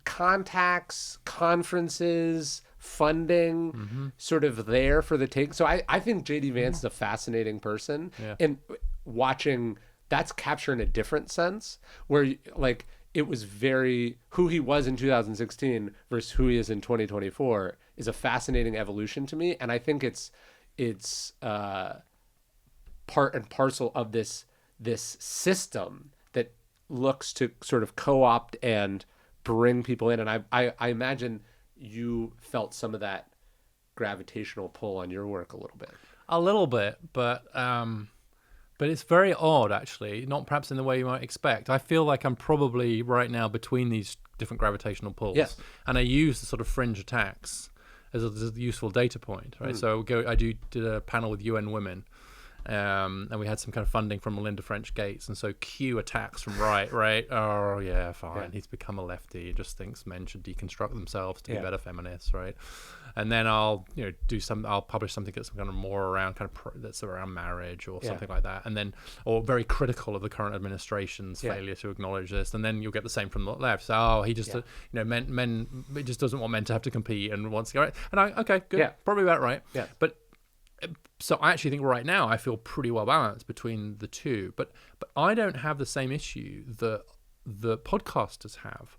Speaker 2: contacts, conferences, funding sort of there for the take. So I think JD Vance is a fascinating person, and watching that's captured in a different sense where like it was very who he was in 2016 versus who he is in 2024 is a fascinating evolution to me. And I think it's part and parcel of this this system that looks to sort of co-opt and bring people in. And I imagine you felt some of that gravitational pull on your work a little bit.
Speaker 1: A little bit, but it's very odd, actually. Not perhaps in the way you might expect. I feel like I'm probably right now between these different gravitational pulls,
Speaker 2: Yes.
Speaker 1: and I use the sort of fringe attacks as a useful data point, right? So I did a panel with UN Women, and we had some kind of funding from Melinda French Gates, and so cue attacks from right, oh yeah, fine,
Speaker 2: Yeah.
Speaker 1: he's become a lefty, he just thinks men should deconstruct themselves to be
Speaker 2: Yeah.
Speaker 1: better feminists, right? And then I'll I'll publish something that's kind of more around that's around marriage or something like that, and then or very critical of the current administration's failure to acknowledge this, and then you'll get the same from the left. So he just men he just doesn't want men to have to compete and wants to go right. And okay, good, probably about right.
Speaker 2: Yeah.
Speaker 1: But so I actually think right now I feel pretty well balanced between the two, but I don't have the same issue that the podcasters have,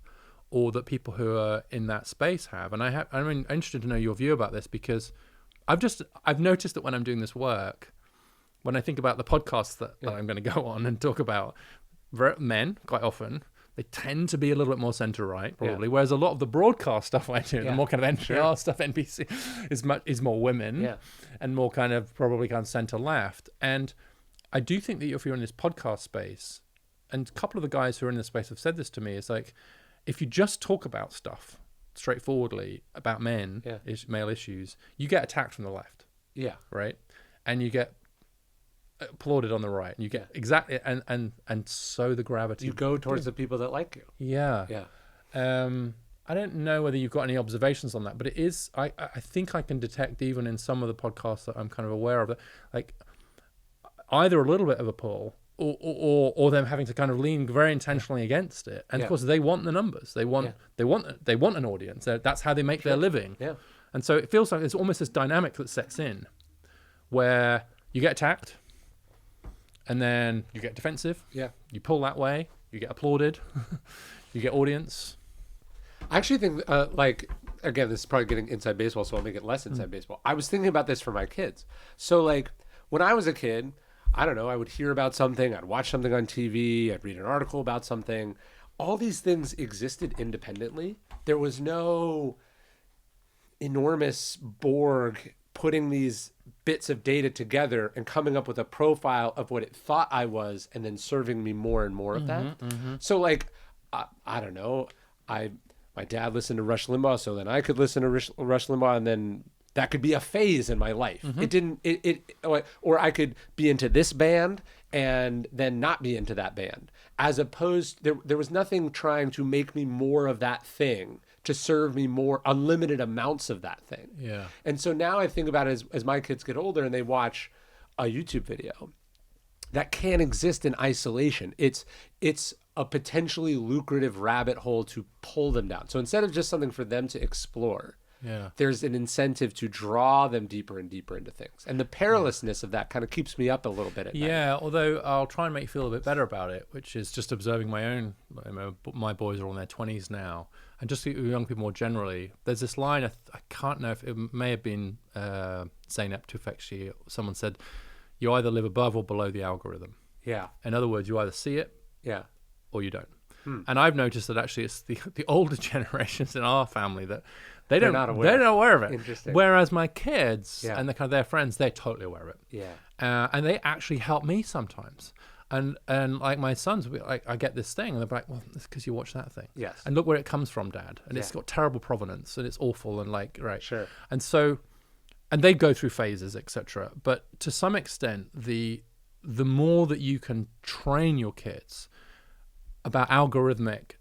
Speaker 1: or that people who are in that space have. And I'm interested to know your view about this, because I've noticed that when I'm doing this work, when I think about the podcasts that I'm going to go on and talk about, men quite often, they tend to be a little bit more center-right, probably. Whereas a lot of the broadcast stuff I do, the more kind of NPR stuff, NBC, is more women and more kind of probably kind of center-left. And I do think that if you're in this podcast space, and a couple of the guys who are in this space have said this to me, it's like, if you just talk about stuff straightforwardly about men, male issues, you get attacked from the left. Yeah. Right? And you get applauded on the right. And you get exactly, and so the gravity.
Speaker 2: You go towards the people that like you.
Speaker 1: Yeah. Yeah. I don't know whether you've got any observations on that, but it is, I think I can detect even in some of the podcasts that I'm kind of aware of, that like either a little bit of a pull, or them having to kind of lean very intentionally against it, and of course they want the numbers. They want an audience. That's how they make their living. Yeah. And so it feels like there's almost this dynamic that sets in, where you get attacked, and then you get defensive. Yeah. You pull that way. You get applauded. You get audience.
Speaker 2: I actually think, again, this is probably getting inside baseball, so I'll make it less inside baseball. I was thinking about this for my kids. So like when I was a kid, I don't know, I would hear about something, I'd watch something on TV, I'd read an article about something. All these things existed independently. There was no enormous Borg putting these bits of data together and coming up with a profile of what it thought I was, and then serving me more and more of that. So like, I don't know, my dad listened to Rush Limbaugh, so then I could listen to Rush Limbaugh, and then that could be a phase in my life. Or I could be into this band and then not be into that band. As opposed, there was nothing trying to make me more of that thing, to serve me more unlimited amounts of that thing. Yeah. And so now I think about it as my kids get older and they watch a YouTube video that can't exist in isolation. It's a potentially lucrative rabbit hole to pull them down. So instead of just something for them to explore, there's an incentive to draw them deeper and deeper into things. And the perilousness of that kind of keeps me up a little bit at night.
Speaker 1: Yeah, although I'll try and make you feel a bit better about it, which is just observing my own, my boys are all in their 20s now, and just young people more generally. There's this line, I can't know if it may have been Zeynep Tufekci, someone said, you either live above or below the algorithm. Yeah. In other words, you either see it or you don't. And I've noticed that actually it's the older generations in our family that they're not aware of it.
Speaker 2: Interesting.
Speaker 1: Whereas my kids and their friends, they're totally aware of it. Yeah. And they actually help me sometimes. And like my sons, I get this thing, and they're like, well, it's because you watch that thing. Yes. And look where it comes from, Dad. And it's got terrible provenance, and it's awful, and like, right. Sure. And so, and they go through phases, etc. But to some extent, the more that you can train your kids about algorithmic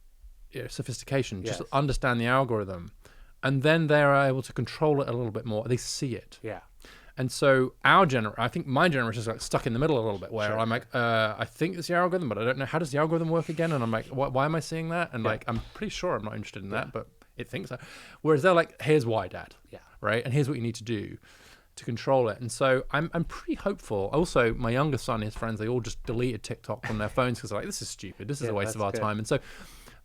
Speaker 1: sophistication, just understand the algorithm, and then they're able to control it a little bit more. They see it. Yeah. And so I think my generation is like stuck in the middle a little bit, where I'm like, I think it's the algorithm, but I don't know, how does the algorithm work again? And I'm like, why am I seeing that? And like, I'm pretty sure I'm not interested in that, but it thinks so. Whereas they're like, here's why, Dad. Yeah. Right. And here's what you need to do to control it. And so I'm pretty hopeful. Also, my younger son, his friends, they all just deleted TikTok from their phones because they're like, this is stupid. This is a waste of our time. And so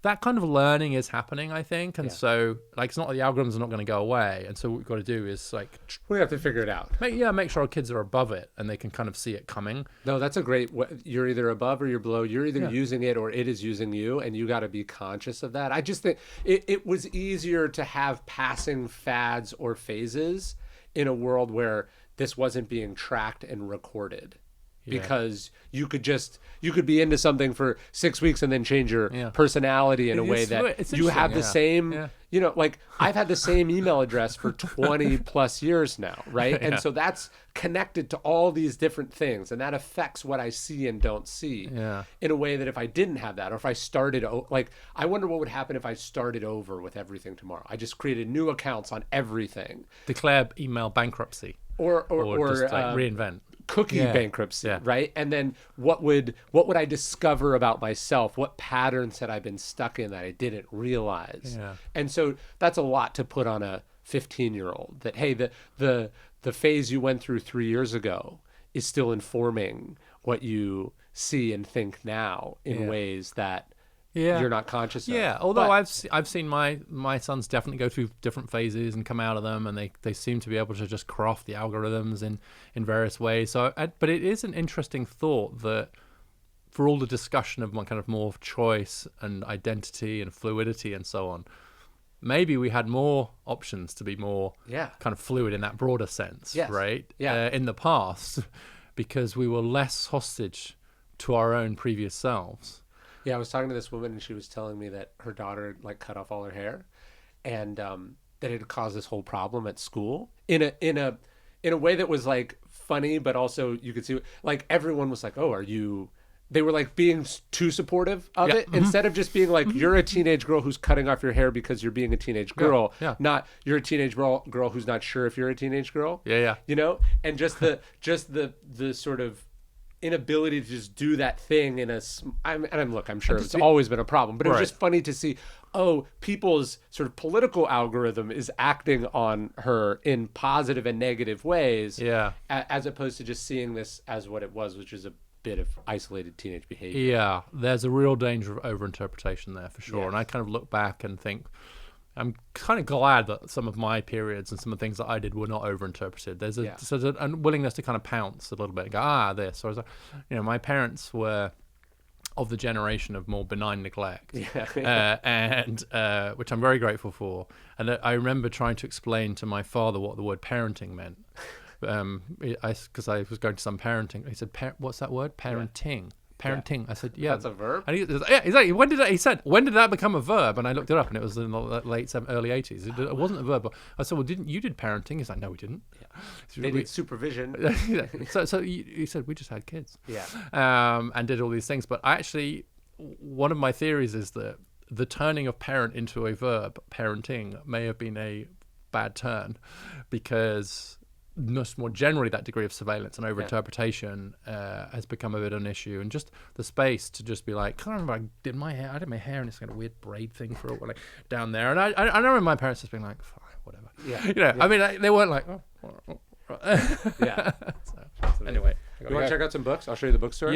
Speaker 1: that kind of learning is happening, I think. And
Speaker 2: Yeah.
Speaker 1: so, like, it's not the algorithms are not going to go away. And so what we've got to do is like,
Speaker 2: We have to figure it out.
Speaker 1: make sure our kids are above it and they can kind of see it coming.
Speaker 2: No, that's a great. You're either above or you're below. You're either
Speaker 1: Yeah.
Speaker 2: using it or it is using you, and you got to be conscious of that. I just think it was easier to have passing fads or phases in a world where this wasn't being tracked and recorded. Because you could be into something for 6 weeks and then change your personality in a way that you have the same, like I've had the same email address for 20 plus years now. Right. And so that's connected to all these different things, and that affects what I see and don't see in a way that if I didn't have that, or if I started, like, I wonder what would happen if I started over with everything tomorrow. I just created new accounts on everything.
Speaker 1: Declare email bankruptcy
Speaker 2: Or
Speaker 1: just like reinvent.
Speaker 2: Cookie bankruptcy, right? And then what would I discover about myself? What patterns had I been stuck in that I didn't realize? And so that's a lot to put on a 15-year-old, that hey, the phase you went through 3 years ago is still informing what you see and think now in ways that you're not conscious of.
Speaker 1: Yeah, although I've seen my sons definitely go through different phases and come out of them, and they seem to be able to just craft the algorithms in various ways. So, but it is an interesting thought that for all the discussion of kind of more choice and identity and fluidity and so on, maybe we had more options to be more kind of fluid in that broader sense, right? In the past, because we were less hostage to our own previous selves.
Speaker 2: Yeah, I was talking to this woman, and she was telling me that her daughter had, like, cut off all her hair, and that it had caused this whole problem at school in a way that was like funny, but also you could see, like, everyone was like, "Oh, are you?" They were like being too supportive of it, instead of just being like, "You're a teenage girl who's cutting off your hair because you're being a teenage girl," not "You're a teenage girl who's not sure if you're a teenage girl." And just the sort of inability to just do that thing in a I'm sure it's always been a problem, but it was just funny to see, people's sort of political algorithm is acting on her in positive and negative ways, as opposed to just seeing this as what it was, which is a bit of isolated teenage behavior. There's a real danger of overinterpretation there for sure. And I kind of look back and think I'm kind of glad that some of my periods and some of the things that I did were not overinterpreted. There's a willingness to kind of pounce a little bit and go, this. So I was like, my parents were of the generation of more benign neglect, and which I'm very grateful for. And I remember trying to explain to my father what the word parenting meant. Because I was going to some parenting. He said, "What's that word? Parenting." Parenting. I said, "Yeah, that's a verb."
Speaker 1: And exactly. When did that become a verb? And I looked it up, and it was in the early 80s. It wasn't a verb. I said, "Well, you did parenting?" He's like, "No, we didn't."
Speaker 2: They did supervision.
Speaker 1: So he said we just had kids. And did all these things. But actually, one of my theories is that the turning of parent into a verb, parenting, may have been a bad turn, because just more generally that degree of surveillance and overinterpretation has become a bit of an issue, and just the space to just be like, I remember I did my hair and it's got a weird braid thing for it, like down there, and I remember my parents just being like, fine, whatever. I mean, they weren't like, so anyway,
Speaker 2: you want to check out some books? I'll show you the bookstore.